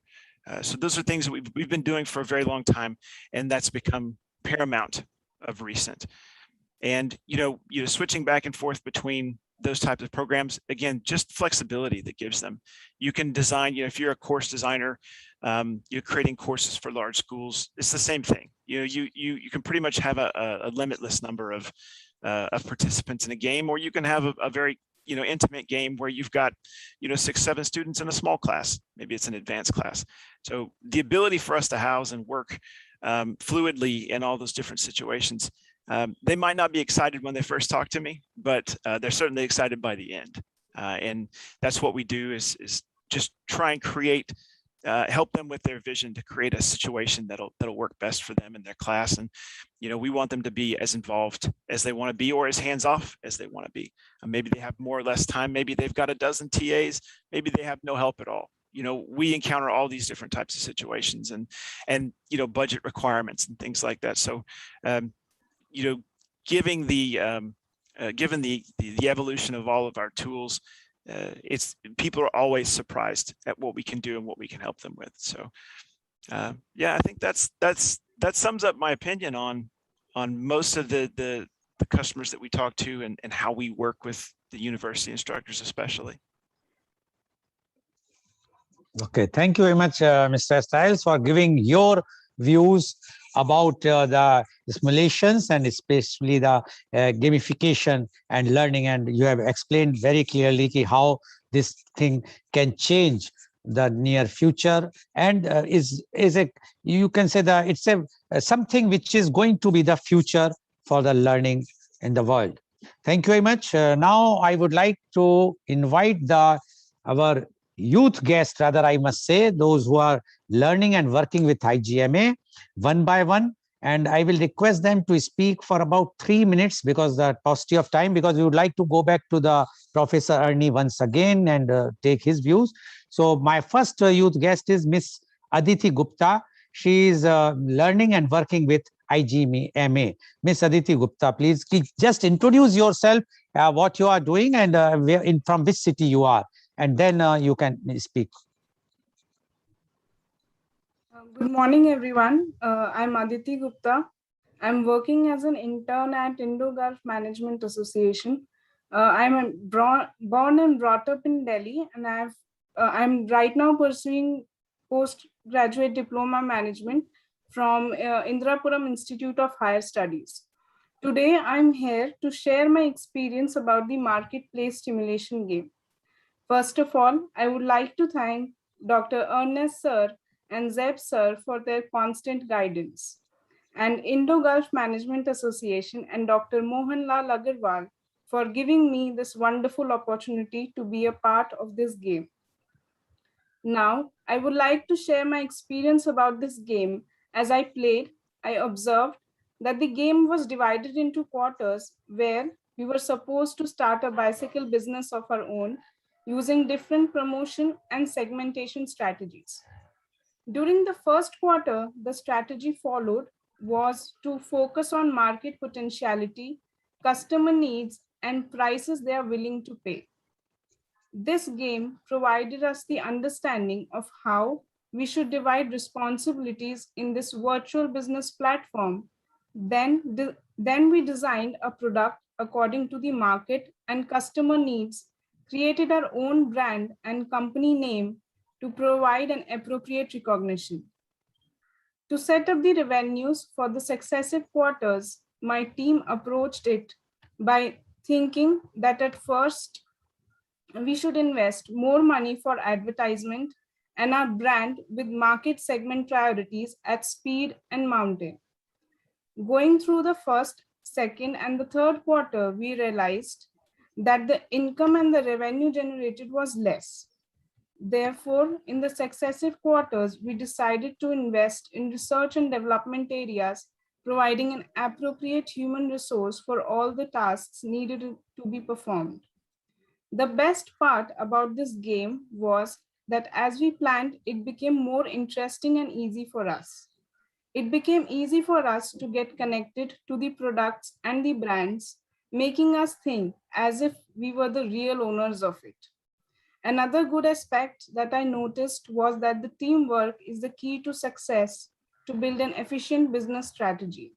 S5: So those are things that we've been doing for a very long time, and that's become paramount of recent. And switching back and forth between those types of programs, again, just flexibility that gives them. You can design, if you're a course designer, you're creating courses for large schools, it's the same thing. You can pretty much have a limitless number of participants in a game, or you can have a very intimate game where you've got 6-7 students in a small class. Maybe it's an advanced class. So the ability for us to house and work fluidly in all those different situations, they might not be excited when they first talk to me, but they're certainly excited by the end. And that's what we do is just try and create, help them with their vision to create a situation that'll work best for them in their class. And we want them to be as involved as they want to be, or as hands-off as they want to be. Maybe they have more or less time. Maybe they've got a dozen TAs. Maybe they have no help at all. We encounter all these different types of situations and budget requirements and things like that. So given the evolution of all of our tools, people are always surprised at what we can do and what we can help them with. So I think that sums up my opinion on most of the customers that we talk to and how we work with the university instructors especially.
S1: Okay, thank you very much, Mr. Stiles, for giving your views about the simulations and especially the gamification and learning. And you have explained very clearly how this thing can change the near future, and you can say that it's something which is going to be the future for the learning in the world. Thank you very much. Now I would like to invite our youth guests, rather I must say, those who are learning and working with IGMA one by one. And I will request them to speak for about 3 minutes because the paucity of time, because we would like to go back to the Professor Ernie once again and take his views. So my first youth guest is Miss Aditi Gupta. She is learning and working with IGMA. Miss Aditi Gupta, please just introduce yourself, what you are doing, and from which city you are, and then you can speak.
S6: Good morning, everyone. I'm Aditi Gupta. I'm working as an intern at Indo-Gulf Management Association. Born and brought up in Delhi, and I'm right now pursuing postgraduate diploma management from Indrapuram Institute of Higher Studies. Today, I'm here to share my experience about the marketplace stimulation game. First of all, I would like to thank Dr. Ernest Sir and Zeb Sir for their constant guidance, and Indo-Gulf Management Association and Dr. Mohanlal Agarwal for giving me this wonderful opportunity to be a part of this game. Now, I would like to share my experience about this game. As I played, I observed that the game was divided into quarters where we were supposed to start a bicycle business of our own using different promotion and segmentation strategies. During the first quarter, the strategy followed was to focus on market potentiality, customer needs, and prices they are willing to pay. This game provided us the understanding of how we should divide responsibilities in this virtual business platform. Then we designed a product according to the market and customer needs, created our own brand and company name to provide an appropriate recognition. To set up the revenues for the successive quarters, my team approached it by thinking that at first we should invest more money for advertisement and our brand with market segment priorities at speed and mountain. Going through the first, second, and the third quarter, we realized that the income and the revenue generated was less. Therefore, in the successive quarters, we decided to invest in research and development areas, providing an appropriate human resource for all the tasks needed to be performed. The best part about this game was that as we planned, it became more interesting and easy for us. It became easy for us to get connected to the products and the brands, making us think as if we were the real owners of it. Another good aspect that I noticed was that the teamwork is the key to success to build an efficient business strategy.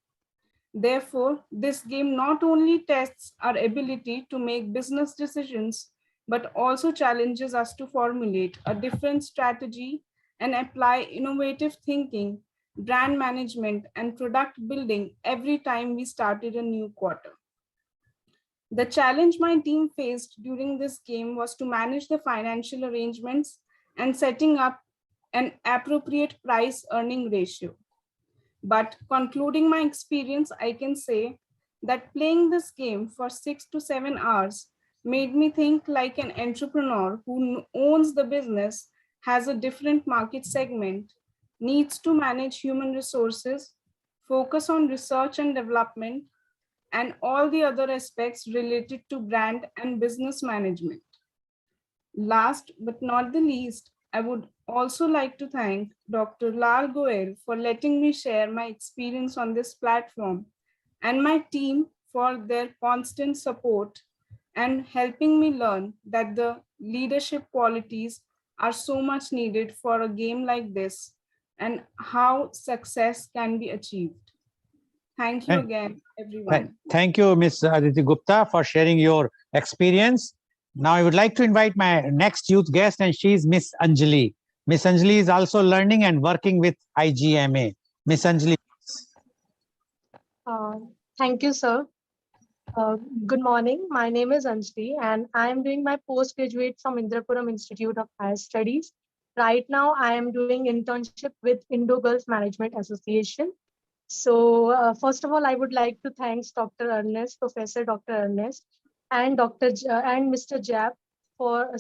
S6: Therefore, this game not only tests our ability to make business decisions, but also challenges us to formulate a different strategy and apply innovative thinking, brand management, and product building every time we started a new quarter. The challenge my team faced during this game was to manage the financial arrangements and setting up an appropriate price-earning ratio. But concluding my experience, I can say that playing this game for 6 to 7 hours made me think like an entrepreneur who owns the business, has a different market segment, needs to manage human resources, focus on research and development, and all the other aspects related to brand and business management. Last but not the least, I would also like to thank Dr. Lal Goel for letting me share my experience on this platform and my team for their constant support and helping me learn that the leadership qualities are so much needed for a game like this and how success can be achieved. Thank you again, everyone.
S1: Thank you, Ms. Aditi Gupta, for sharing your experience. Now, I would like to invite my next youth guest, and she is Miss Anjali. Miss Anjali is also learning and working with IGMA. Miss Anjali.
S7: Thank you, sir. Good morning. My name is Anjali, and I am doing my postgraduate from Indrapuram Institute of Higher Studies. Right now, I am doing internship with Indo-Gulf Management Association. So first of all, I would like to thank Dr. Ernest, Professor Dr. Ernest, and Mr. Jab for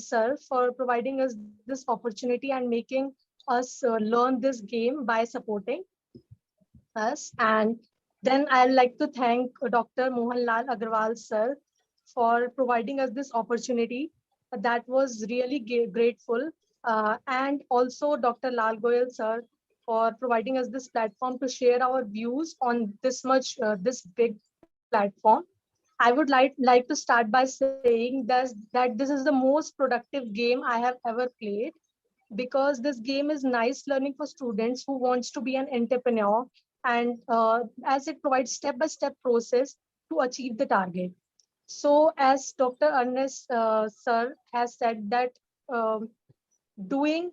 S7: providing us this opportunity and making us learn this game by supporting us. And then I'd like to thank Dr. Mohanlal Agarwal sir for providing us this opportunity. That was really grateful. And also Dr. Lal Goel sir for providing us this platform to share our views on this big platform. I would like to start by saying that this is the most productive game I have ever played, because this game is nice learning for students who wants to be an entrepreneur, and as it provides step-by-step process to achieve the target. So as Dr. Ernest sir has said that um, doing,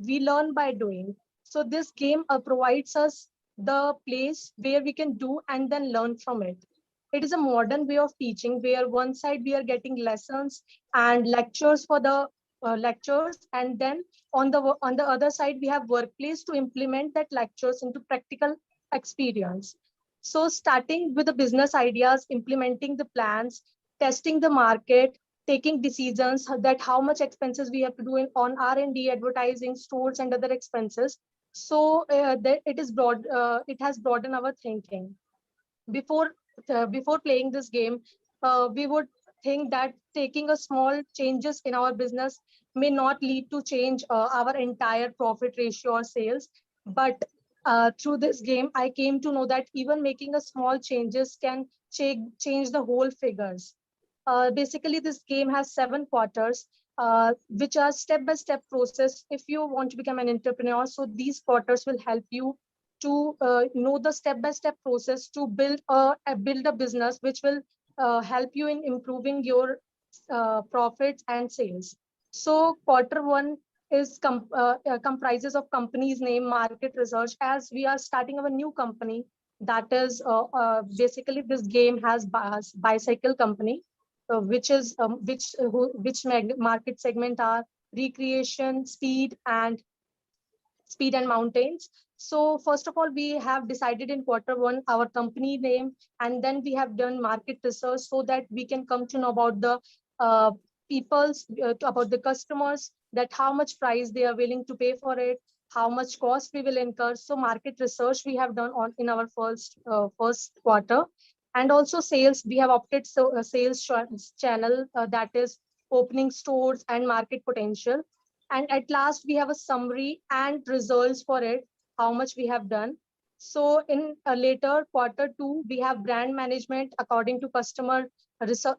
S7: we learn by doing. So this game provides us the place where we can do and then learn from it. It is a modern way of teaching where one side we are getting lessons and lectures for the lectures, and then on the other side we have workplace to implement that lectures into practical experience. So starting with the business ideas, implementing the plans, testing the market, taking decisions that how much expenses we have to do on R&D, advertising, stores, and other expenses. So that it has broadened our thinking. Before playing this game, we would think that taking a small changes in our business may not lead to change our entire profit ratio or sales. But through this game, I came to know that even making a small changes can change the whole figures. Basically, this game has 7 quarters, which are step-by-step process if you want to become an entrepreneur. So these quarters will help you to know the step-by-step process to build a business which will help you in improving your profits and sales. So quarter 1 comprises of company's name, market research, as we are starting our new company. That is basically this game has bicycle company, market segment are recreation, speed and mountains. So first of all, we have decided in quarter 1 our company name, and then we have done market research so that we can come to know about the uh, about the customers, that how much price they are willing to pay for it, how much cost we will incur. So market research we have done on in our first quarter. And also sales, we have opted sales channel, that is opening stores and market potential. And at last we have a summary and results for it, how much we have done. So in a later quarter 2 we have brand management according to customer research,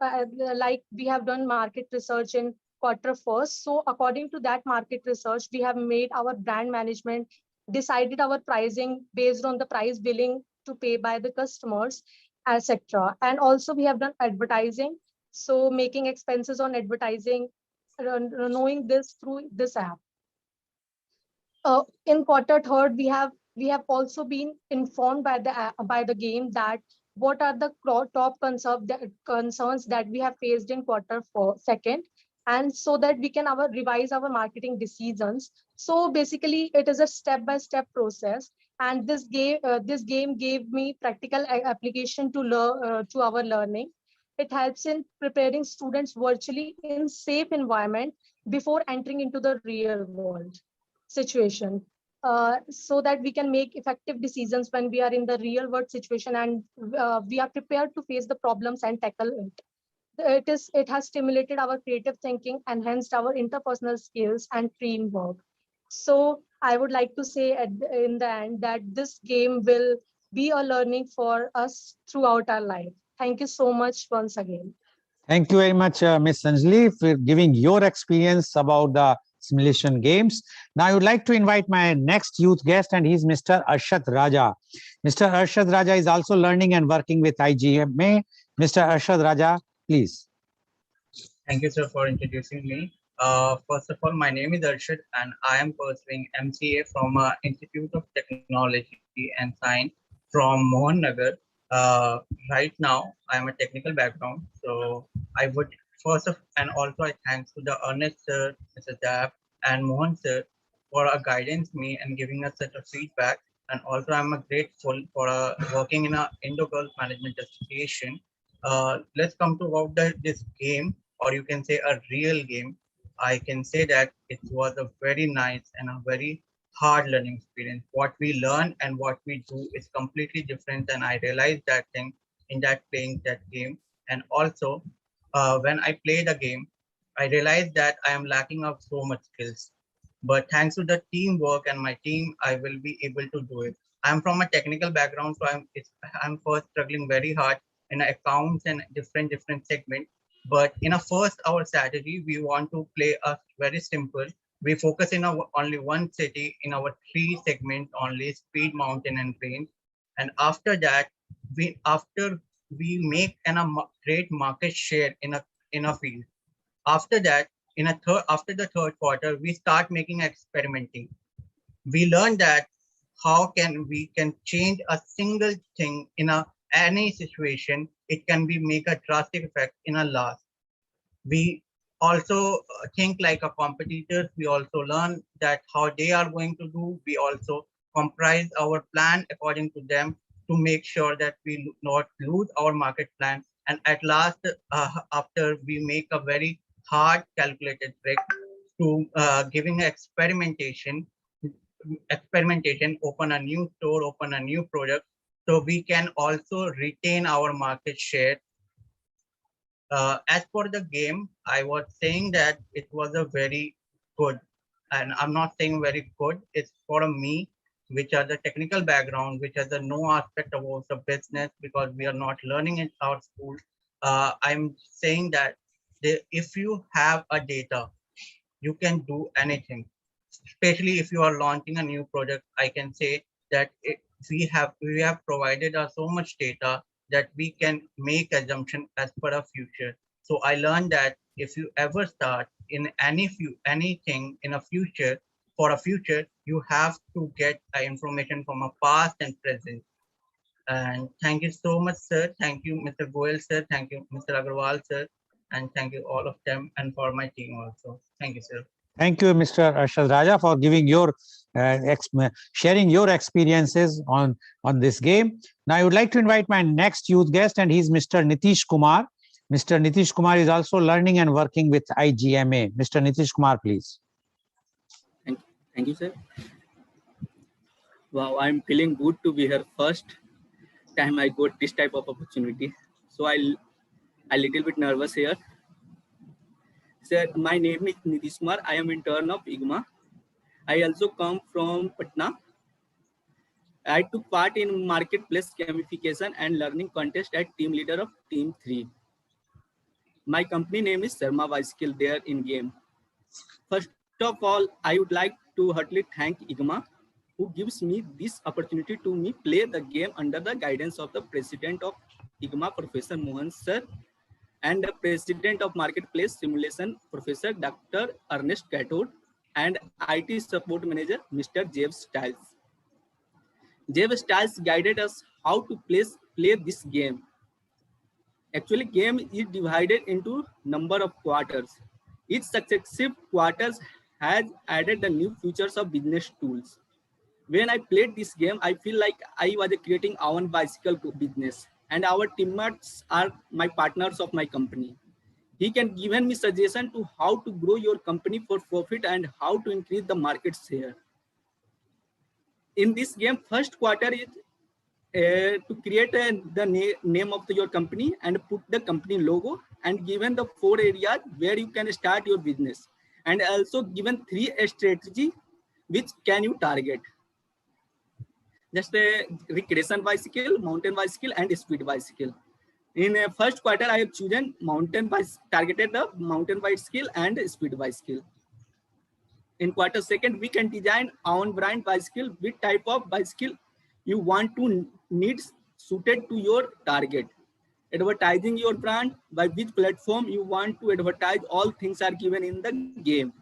S7: like we have done market research in quarter 1. So according to that market research, we have made our brand management, decided our pricing based on the price willing to pay by the customers, etc. And also we have done advertising, so making expenses on advertising, knowing this through this app. In quarter 3, we have also been informed by the game that what are the top concerns that we have faced in quarter 2, and so that we can revise our marketing decisions. So basically, it is a step-by-step process, and this game gave me practical application to our learning. It helps in preparing students virtually in safe environment before entering into the real world situation, so that we can make effective decisions when we are in the real world situation, and we are prepared to face the problems and tackle it. It has stimulated our creative thinking, enhanced our interpersonal skills and teamwork. So I would like to say in the end that this game will be a learning for us throughout our life. Thank you so much once again.
S1: Thank you very much, Ms. Sanjali, for giving your experience about the simulation games. Now I would like to invite my next youth guest, and he's Mr. Arshad Raja. Mr. Arshad Raja is also learning and working with IGMA. Mr. Arshad Raja, please.
S8: Thank you, sir, for introducing me. First of all, my name is Arshad, and I am pursuing MCA from Institute of Technology and Science from Mohan Nagar. Right now, I am a technical background, so I would and also I thanks to the Ernest sir, Mr. Dab, and Mohan sir for guidance me and giving us such a feedback. And also, I'm grateful for working in a Indo-Girls Management Association. Let's come to about this game, or you can say a real game. I can say that it was a very nice and a very hard learning experience. What we learn and what we do is completely different, and I realized that thing in that playing that game. And also, when I play the game, I realized that I am lacking of so much skills. But thanks to the teamwork and my team, I will be able to do it. I'm from a technical background, so I'm first struggling very hard in accounts and different segments. But in a first our strategy, we want to play a very simple. We focus in only one city in our three segments only: speed, mountain, and range. And after that, after we make a great market share in a field. After that, after the third quarter, we start making experimenting. We learn that how we can change a single thing in any situation. It can be make a drastic effect in a loss. We also think like a competitors. We also learn that how they are going to do. We also comprise our plan according to them to make sure that we not lose our market plan. And at last, after we make a very hard calculated trick to giving experimentation, open a new store, open a new product, so we can also retain our market share. As for the game, I was saying that it was a very good, and I'm not saying very good, it's for me, which are the technical background, which has a no aspect about the business because we are not learning in our school. I'm saying that if you have a data, you can do anything. Especially if you are launching a new product, I can say that we have provided us so much data that we can make assumption as per a future. So I learned that if you ever start in anything in a future, for a future, you have to get information from a past and present. And thank you so much, sir. Thank you, Mr. Goel, sir. Thank you, Mr. Agarwal, sir. And thank you all of them and for my team also. Thank you, sir.
S1: Thank you, Mr. Arshad Raja, for giving your sharing your experiences on this game. Now, I would like to invite my next youth guest, and he's Mr. Nitish Kumar. Mr. Nitish Kumar is also learning and working with IGMA. Mr. Nitish Kumar, please.
S9: Thank you, sir. Wow, I'm feeling good to be here. First time I got this type of opportunity, so I'm a little bit nervous here. Sir, my name is Nitish Kumar. I am intern of IGMA. I also come from Patna. I took part in marketplace gamification and learning contest as team leader of Team 3. My company name is Sharma Bicycle there in game. First of all, I would like to heartily thank IGMA, who gives me this opportunity to play the game under the guidance of the president of IGMA, Professor Mohan Sir, and the president of Marketplace Simulation, Professor Dr. Ernest Cathode, and IT support manager, Mr. Jeff Stiles. Jeff Stiles guided us how to play this game. Actually, game is divided into number of quarters. Each successive quarters has added the new features of business tools. When I played this game, I feel like I was creating our own bicycle business, and our teammates are my partners of my company. He can give me suggestion to how to grow your company for profit and how to increase the market share. In this game, first quarter is to create the name of your company and put the company logo, and given the 4 areas where you can start your business, and also given 3 strategy which can you target. Just a recreation bicycle, mountain bicycle, and speed bicycle. In first quarter, I have chosen targeted the mountain bicycle and speed bicycle. In quarter second, we can design our own brand bicycle, which type of bicycle you want to need suited to your target. Advertising your brand, by which platform you want to advertise, all things are given in the game.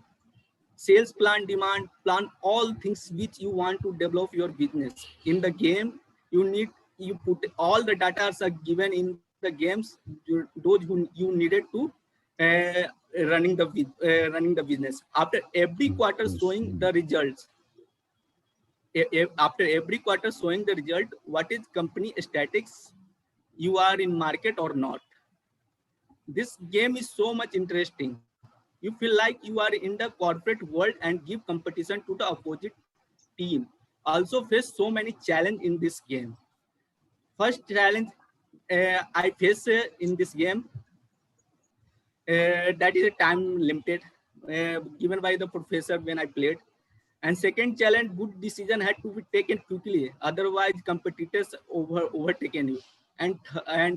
S9: Sales plan, demand plan, all things which you want to develop your business. In the game, you put all the data are given in the games, those who you needed to running the business. After every quarter showing the results, what is company statics, you are in market or not. This game is so much interesting. You feel like you are in the corporate world and give competition to the opposite team. Also face so many challenges in this game. First challenge I face in this game, that is a time limited. given by the professor when I played. And second challenge, good decision had to be taken quickly, otherwise competitors overtaken you. And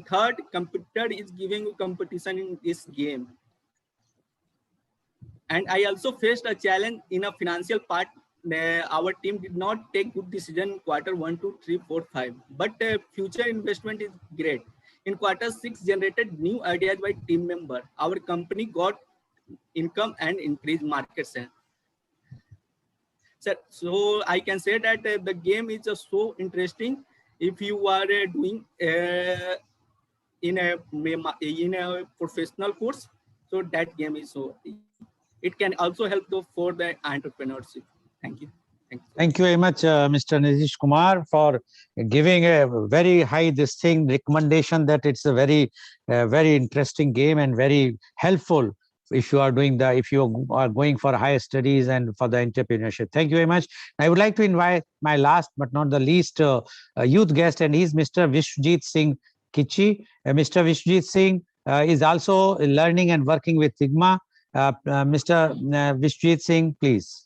S9: third, competitor is giving you competition in this game. And I also faced a challenge in a financial part. Our team did not take good decision in quarter 1, 2, 3, 4, 5, but future investment is great. In quarter 6, generated new ideas by team member. Our company got income and increased market share. So I can say that the game is so interesting if you are doing in a professional course. So that game is so. It can also help for the entrepreneurship. Thank you.
S1: Thank you very much, Mr. Nitish Kumar, for giving a very high recommendation that it's a very interesting game and very helpful if you are going for higher studies and for the entrepreneurship. Thank you very much. I would like to invite my last but not the least youth guest, and he's Mr. Vishwajeet Singh Kichi. Mr. Vishwajeet Singh is also learning and working with Sigma. Mr. Vishwajeet Singh, please.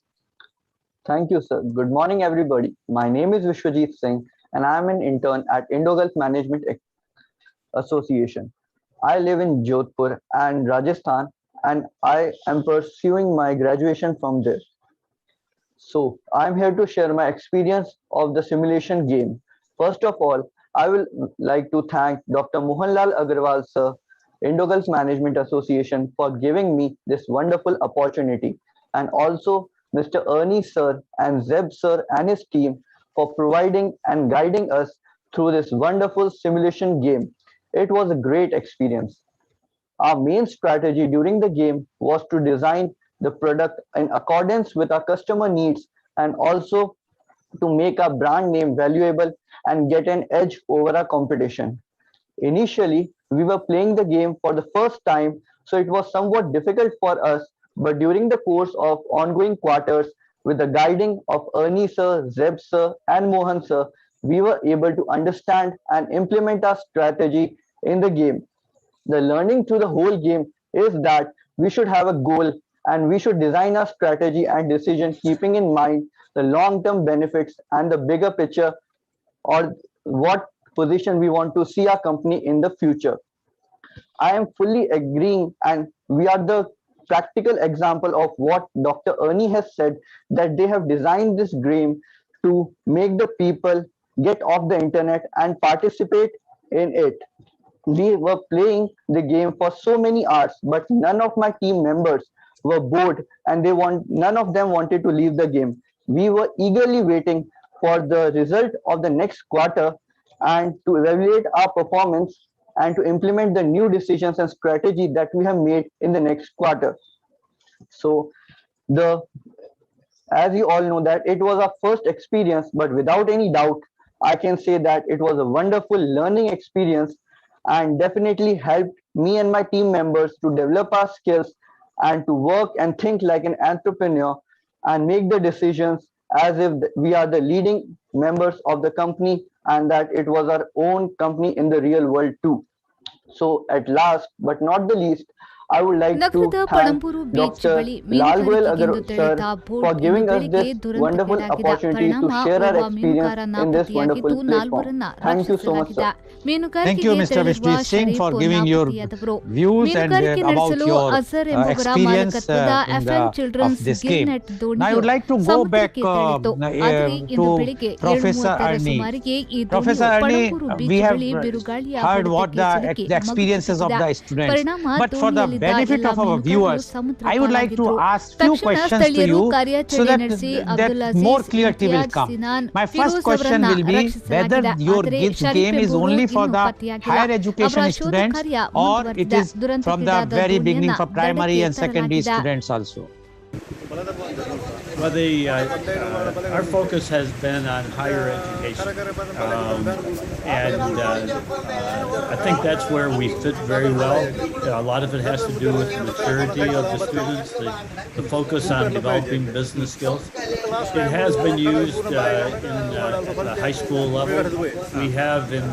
S10: Thank you, sir. Good morning, everybody. My name is Vishwajeet Singh, and I am an intern at Indo-Gulf Management Association. I live in Jodhpur and Rajasthan, and I am pursuing my graduation from there. So I'm here to share my experience of the simulation game. First of all, I will like to thank Dr. Mohanlal Agarwal, sir, Indo-Gulf Management Association, for giving me this wonderful opportunity, and also Mr. Ernie sir and Zeb sir and his team for providing and guiding us through this wonderful simulation game. It was a great experience. Our main strategy during the game was to design the product in accordance with our customer needs, and also to make our brand name valuable and get an edge over our competition. Initially, we were playing the game for the first time, so it was somewhat difficult for us, but during the course of ongoing quarters, with the guiding of Ernie sir, Zeb sir, and Mohan sir, we were able to understand and implement our strategy in the game. The learning through the whole game is that we should have a goal, and we should design our strategy and decision keeping in mind the long-term benefits and the bigger picture, or what position we want to see our company in the future. I am fully agreeing, and we are the practical example of what Dr. Ernie has said, that they have designed this game to make the people get off the internet and participate in it. We were playing the game for so many hours, but none of my team members were bored, and none of them wanted to leave the game. We were eagerly waiting for the result of the next quarter and to evaluate our performance and to implement the new decisions and strategy that we have made in the next quarter. So as you all know, that it was our first experience, but without any doubt, I can say that it was a wonderful learning experience and definitely helped me and my team members to develop our skills and to work and think like an entrepreneur and make the decisions as if we are the leading members of the company and that it was our own company in the real world too. So at last, but not the least, I would like to thank Dr. Goel sir for giving us this wonderful opportunity to share our experience in this wonderful platform. Thank you so much, sir.
S1: Thank you, Mr. Vishwajeet Singh, for giving your views and about your experience of this game. Now, I would like to go back to Professor Ernie. Professor Ernie, we have heard what the experiences of the students, but for the benefit of our viewers, I would like to ask few questions to you so that more clarity will come. My first question will be whether your game is only for the higher education students or it is from the very beginning for primary and secondary students also.
S3: Well, our focus has been on higher education, and I think that's where we fit very well. A lot of it has to do with the maturity of the students, the focus on developing business skills. It has been used in the high school level. We have in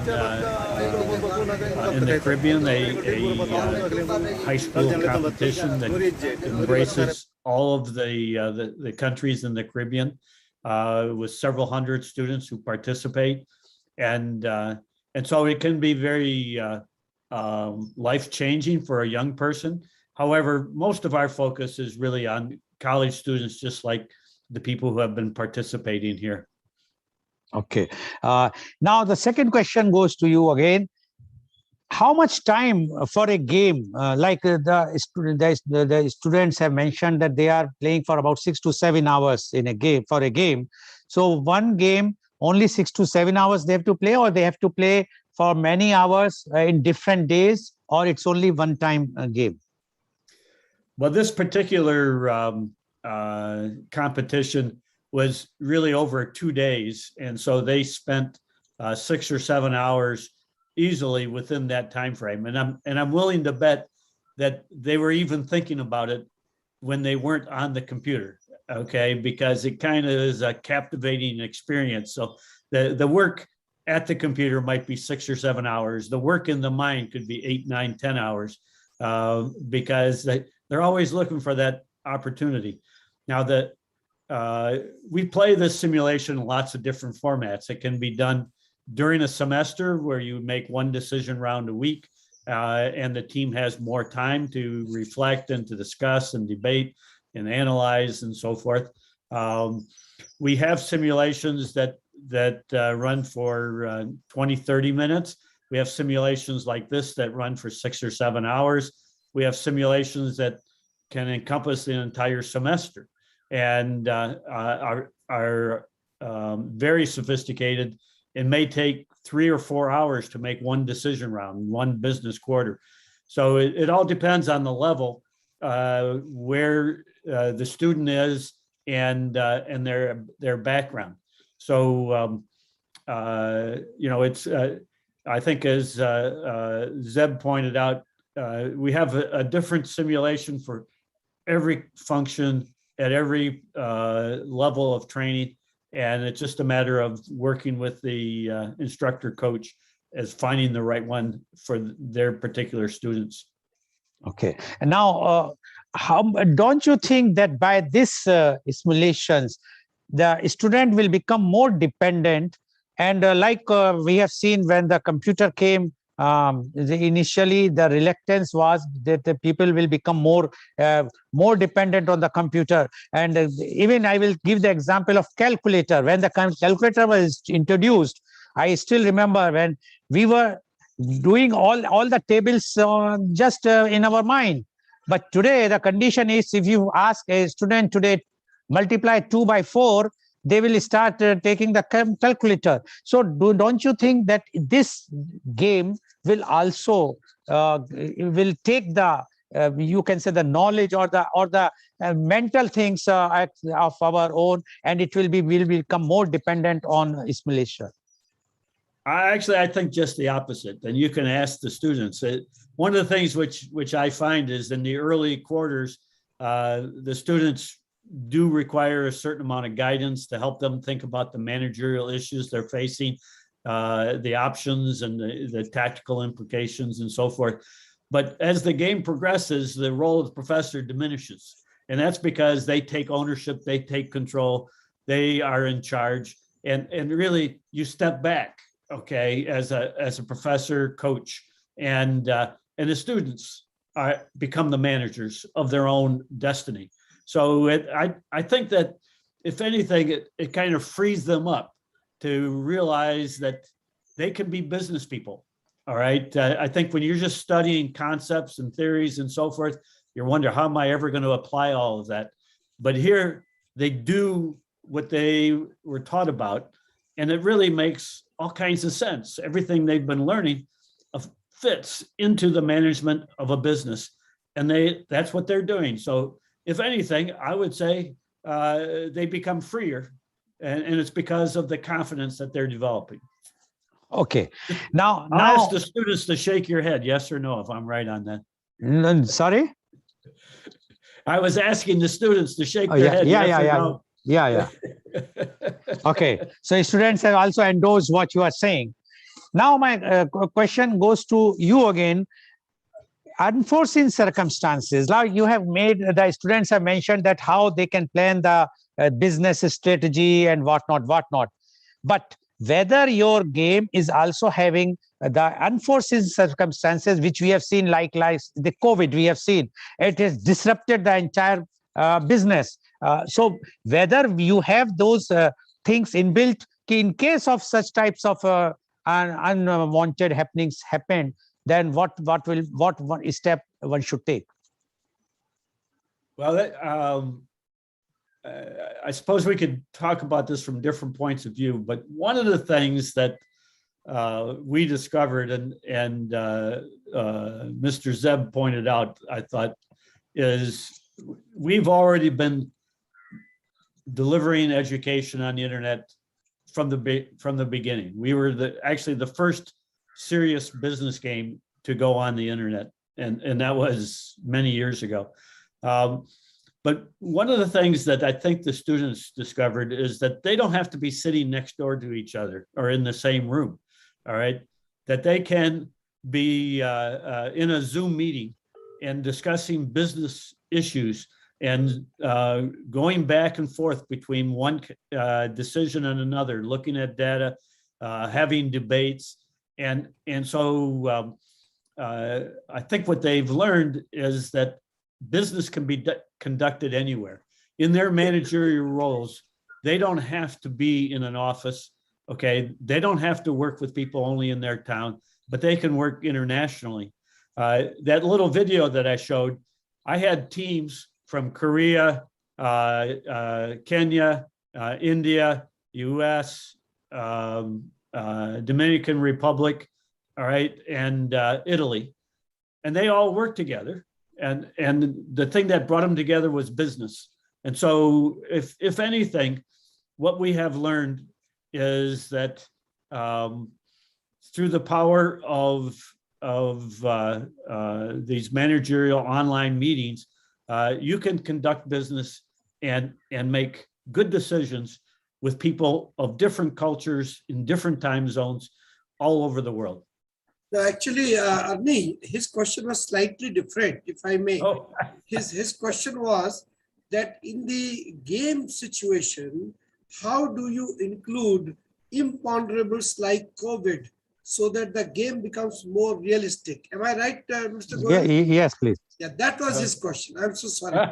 S3: the Caribbean a high school competition that embraces all of the countries in the Caribbean, with several hundred students who participate. And so it can be very life-changing for a young person. However, most of our focus is really on college students, just like the people who have been participating here.
S1: Okay. Now the second question goes to you again. How much time for a game? The students have mentioned that they are playing for about 6 to 7 hours in a game for a game. So one game, only 6 to 7 hours they have to play, or they have to play for many hours in different days, or it's only one time game?
S3: Well, this particular competition was really over 2 days. And so they spent 6 or 7 hours easily within that time frame. And I'm willing to bet that they were even thinking about it when they weren't on the computer, okay? Because it kind of is a captivating experience. So the work at the computer might be 6 or 7 hours. The work in the mind could be 8, 9, 10 hours, because they're always looking for that opportunity. Now we play this simulation in lots of different formats. It can be done during a semester where you make one decision round a week, and the team has more time to reflect and to discuss and debate and analyze and so forth. We have simulations that run for 20, 30 minutes. We have simulations like this that run for 6 or 7 hours. We have simulations that can encompass the entire semester and are very sophisticated. It may take 3 or 4 hours to make one decision round, one business quarter. So it all depends on the level where the student is and their background. So it's I think as Zeb pointed out, we have a different simulation for every function at every level of training. And it's just a matter of working with the instructor coach as finding the right one for their particular students.
S1: Okay. And now, don't you think that by this simulations, the student will become more dependent? And we have seen when the computer came, initially the reluctance was that the people will become more dependent on the computer. And even I will give the example of calculator. When the calculator was introduced, I still remember when we were doing all the tables just in our mind. But today the condition is, if you ask a student today multiply 2 by 4, they will start taking the calculator. So don't you think that this game will also will take the you can say the knowledge or the mental things of our own, and it will become more dependent on simulation?
S3: I think just the opposite. And you can ask the students. One of the things which I find is in the early quarters, the students do require a certain amount of guidance to help them think about the managerial issues they're facing, the options and the tactical implications and so forth. But as the game progresses, the role of the professor diminishes. And that's because they take ownership, they take control, they are in charge. And really you step back, okay, as a professor, coach, and the students become the managers of their own destiny. So I think that if anything, it kind of frees them up to realize that they can be business people. All right. I think when you're just studying concepts and theories and so forth, you wonder, how am I ever going to apply all of that? But here they do what they were taught about, and it really makes all kinds of sense. Everything they've been learning fits into the management of a business, and that's what they're doing. So if anything, I would say they become freer, and it's because of the confidence that they're developing.
S1: Okay. Now
S3: I'll ask the students to shake your head, yes or no, if I'm right on that.
S1: Sorry?
S3: I was asking the students to shake their head.
S1: Yeah. Okay. So students have also endorsed what you are saying. Now my question goes to you again. unforeseen circumstances. Now you have made, the students have mentioned that how they can plan the business strategy and whatnot. But whether your game is also having the unforeseen circumstances, which we have seen, like the COVID, we have seen it has disrupted the entire business. So whether you have those things inbuilt in case of such types of unwanted happenings happen, then what one step one should take?
S3: Well, I suppose we could talk about this from different points of view, but one of the things that we discovered and Mr. Zeb pointed out, I thought, is we've already been delivering education on the internet from the beginning. We were actually the first serious business game to go on the internet, and that was many years ago. But one of the things that I think the students discovered is that they don't have to be sitting next door to each other or in the same room, all right? That they can be in a Zoom meeting and discussing business issues and going back and forth between one decision and another, looking at data, having debates. And so I think what they've learned is that business can be conducted anywhere. In their managerial roles, they don't have to be in an office, okay? They don't have to work with people only in their town, but they can work internationally. That little video that I showed, I had teams from Korea, Kenya, India, US, Dominican Republic, all right, and Italy, and they all worked together. And the thing that brought them together was business. And so if anything, what we have learned is that through the power of these managerial online meetings, you can conduct business and make good decisions with people of different cultures in different time zones all over the world.
S2: No, actually, Arnie, his question was slightly different, if I may.
S3: Oh.
S2: His question was that in the game situation, how do you include imponderables like COVID so that the game becomes more realistic? Am I right, Mr. Goel?
S1: Yeah, yes, please.
S2: Yeah, that was his question. I'm so sorry.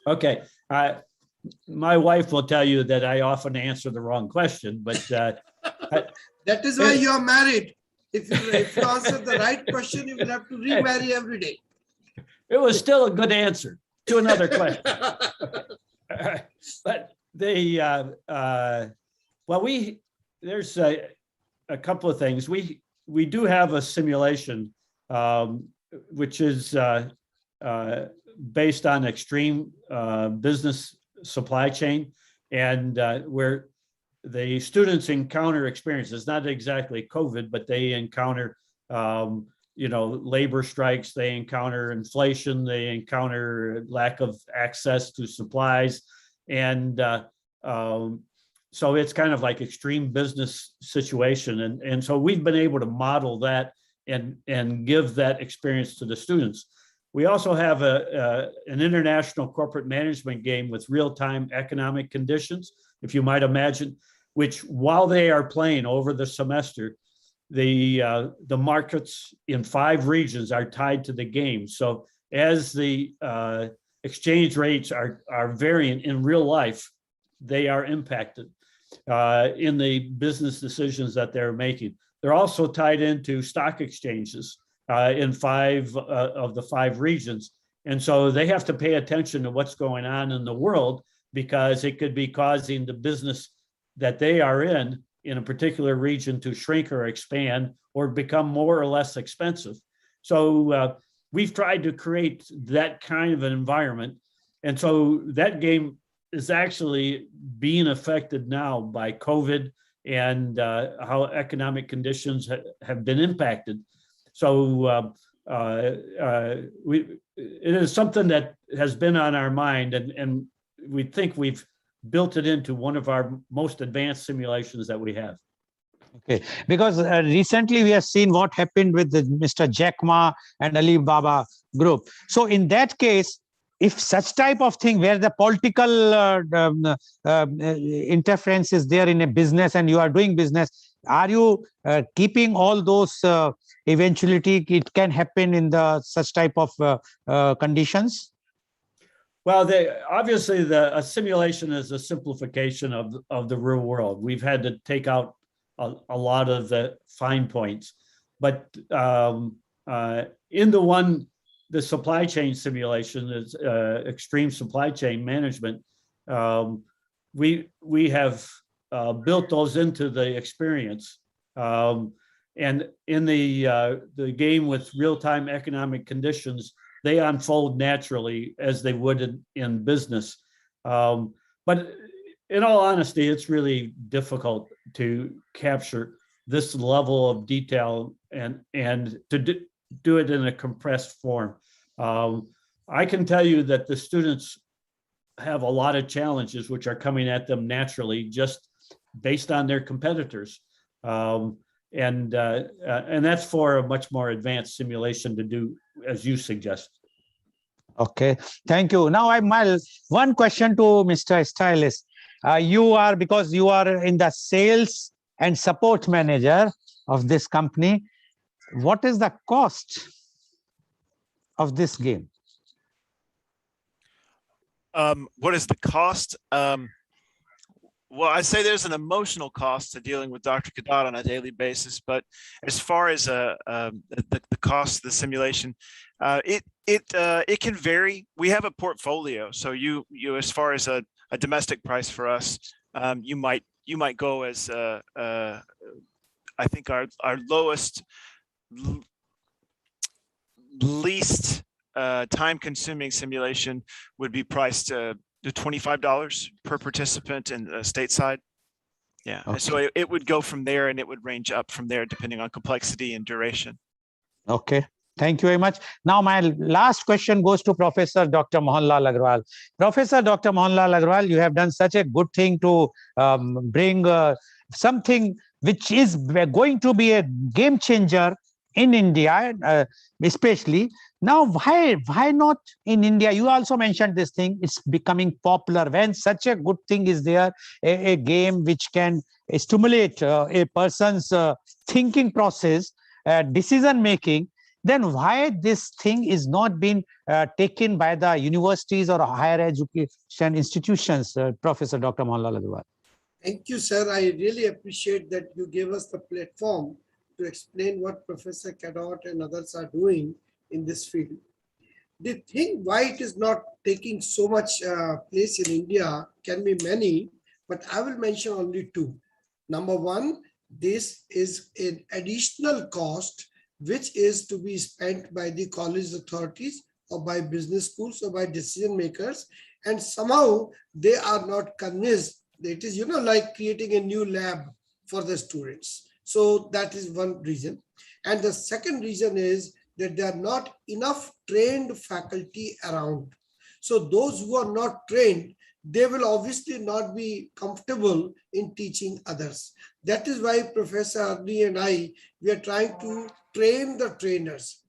S3: Okay. My wife will tell you that I often answer the wrong question, but
S2: that is why you are married. If you answer the right question, you will have to remarry every day.
S3: It was still a good answer to another question. But there's a couple of things. We do have a simulation, which is based on extreme business supply chain, and where the students encounter experiences, not exactly COVID, but they encounter, labor strikes, they encounter inflation, they encounter lack of access to supplies. And so it's kind of like extreme business situation. And so we've been able to model that and give that experience to the students. We also have an international corporate management game with real-time economic conditions, if you might imagine, which while they are playing over the semester, the markets in 5 regions are tied to the game. So as the exchange rates are varying in real life, they are impacted in the business decisions that they're making. They're also tied into stock exchanges in 5 of the 5 regions. And so they have to pay attention to what's going on in the world, because it could be causing the business that they are in a particular region to shrink or expand or become more or less expensive. So we've tried to create that kind of an environment. And so that game is actually being affected now by COVID and how economic conditions have been impacted. So it is something that has been on our mind, and we think we've built it into one of our most advanced simulations that we have.
S1: Okay, because recently we have seen what happened with the Mr. Jack Ma and Alibaba group. So in that case, if such type of thing where the political interference is there in a business and you are doing business, are you keeping all those eventuality it can happen in the such type of conditions?
S3: Well, obviously a simulation is a simplification of the real world. We've had to take out a lot of the fine points, but in the supply chain simulation is extreme supply chain management. We have built those into the experience, and in the game with real-time economic conditions, they unfold naturally as they would in business. But in all honesty, it's really difficult to capture this level of detail and to do it in a compressed form. I can tell you that the students have a lot of challenges which are coming at them naturally just based on their competitors. And that's for a much more advanced simulation to do as you suggest.
S1: Okay, thank you. Now my one question to Mr. Stylist. Because you are in the sales and support manager of this company, what is the cost of this game?
S5: What is the cost? Well, I say there's an emotional cost to dealing with Dr. Kadat on a daily basis, but as far as the cost of the simulation, it can vary. We have a portfolio, so you as far as a domestic price for us, you might go as I think our lowest, least time-consuming simulation would be priced to $25 per participant in stateside. Yeah, okay. So it would go from there, and it would range up from there depending on complexity and duration.
S1: Okay. Thank you very much. Now, my last question goes to Professor Dr. Mohanlal Agarwal. Professor Dr. Mohanlal Agarwal, you have done such a good thing to bring something which is going to be a game changer in India, especially. Now, why not in India? You also mentioned this thing. It's becoming popular when such a good thing is there, a game which can stimulate a person's thinking process, decision making. Then why this thing is not being taken by the universities or higher education institutions, Professor Dr. Mohanlal Agarwal?
S2: Thank you, sir. I really appreciate that you gave us the platform to explain what Professor Kadat and others are doing in this field. The thing why it is not taking so much place in India can be many, but I will mention only two. Number one, this is an additional cost which is to be spent by the college authorities or by business schools or by decision makers, and somehow they are not convinced that it is, like creating a new lab for the students. So that is one reason. And the second reason is that there are not enough trained faculty around. So those who are not trained, they will obviously not be comfortable in teaching others. That is why Professor Arni and I, we are trying to train the trainers,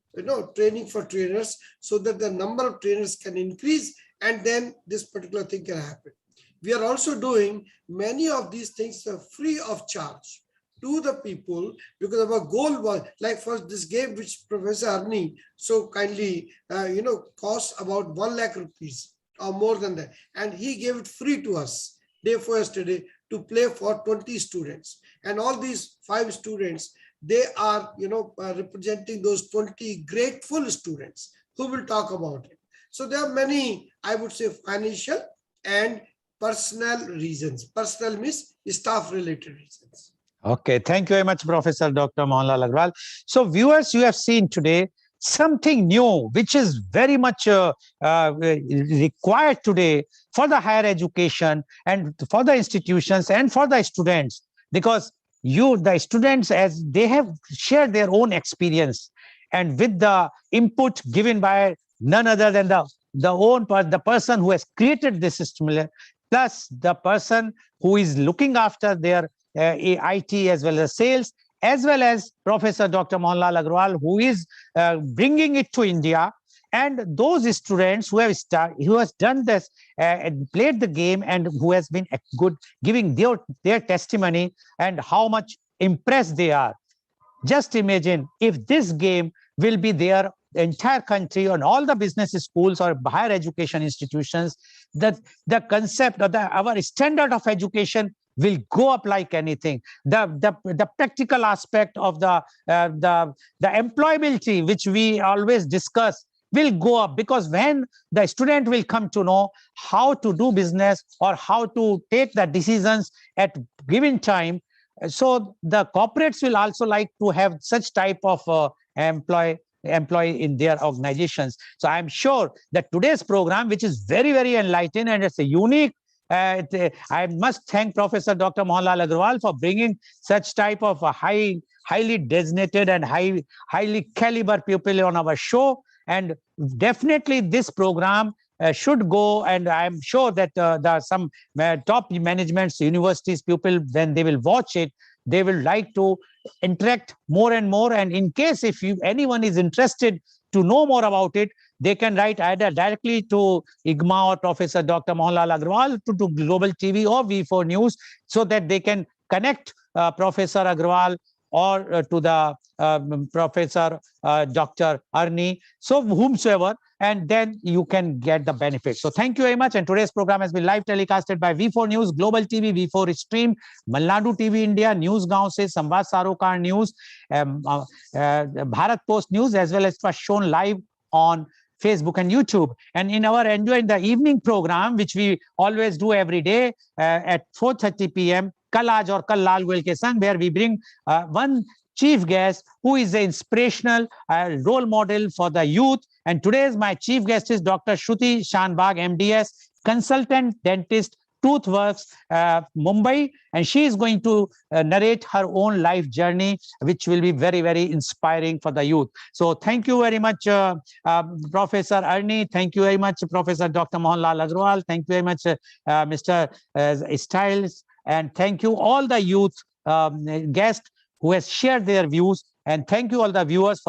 S2: training for trainers, so that the number of trainers can increase, and then this particular thing can happen. We are also doing many of these things free of charge to the people, because our goal was, like for this game which Professor Arni so kindly cost about 1 lakh rupees or more than that, and he gave it free to us day for yesterday to play for 20 students, and all these 5 students, they are representing those 20 grateful students who will talk about it. So there are many, I would say, financial and personal reasons. Personal means staff related reasons.
S1: Okay, thank you very much, Professor Dr. Mohanlal Agarwal. So viewers, you have seen today something new, which is very much required today for the higher education and for the institutions and for the students, because the students, as they have shared their own experience, and with the input given by none other than the person who has created this system, plus the person who is looking after their IT as well as sales, as well as Professor Dr. Mohanlal Agrawal, who is bringing it to India. And those students who have done this and played the game, and who has been good, giving their testimony and how much impressed they are. Just imagine if this game will be there, the entire country, on all the business schools or higher education institutions, that the concept of our standard of education will go up like anything. The practical aspect of the employability, which we always discuss, will go up, because when the student will come to know how to do business or how to take the decisions at given time, so the corporates will also like to have such type of employee in their organizations. So I'm sure that today's program, which is very, very enlightening, and it's a unique, I must thank Professor Dr. Mohanlal Agrawal for bringing such type of a highly designated and highly caliber people on our show. And definitely this program should go, and I'm sure that there are some top managements, universities, people, when they will watch it, they will like to interact more and more. And in case if anyone is interested to know more about it, they can write either directly to IGMA or Professor Dr. Mohanlal Agrawal, to Global TV or V4 News, so that they can connect Professor Agrawal or to the Professor Dr. Arni, so whomsoever, and then you can get the benefits. So thank you very much. And today's program has been live telecasted by V4 News, Global TV, V4 Stream, Malnadu TV India, News Gaon se, Samvad Sarokar News, Bharat Post News, as well as was shown live on Facebook and YouTube. And in our Enjoy in the Evening program, which we always do every day at 4:30 p.m., Kal Aaj aur Kal Lal Goel ke Sang, where we bring one chief guest who is an inspirational role model for the youth. And today's my chief guest is Dr. Shruti Shanbag, MDS, consultant dentist, Toothworks, Mumbai, and she is going to narrate her own life journey, which will be very, very inspiring for the youth. So thank you very much, Professor Arni. Thank you very much, Professor Dr. Mohanlal Agrawal. Thank you very much, Mr. Stiles. And thank you all the youth guests who has shared their views. And thank you all the viewers for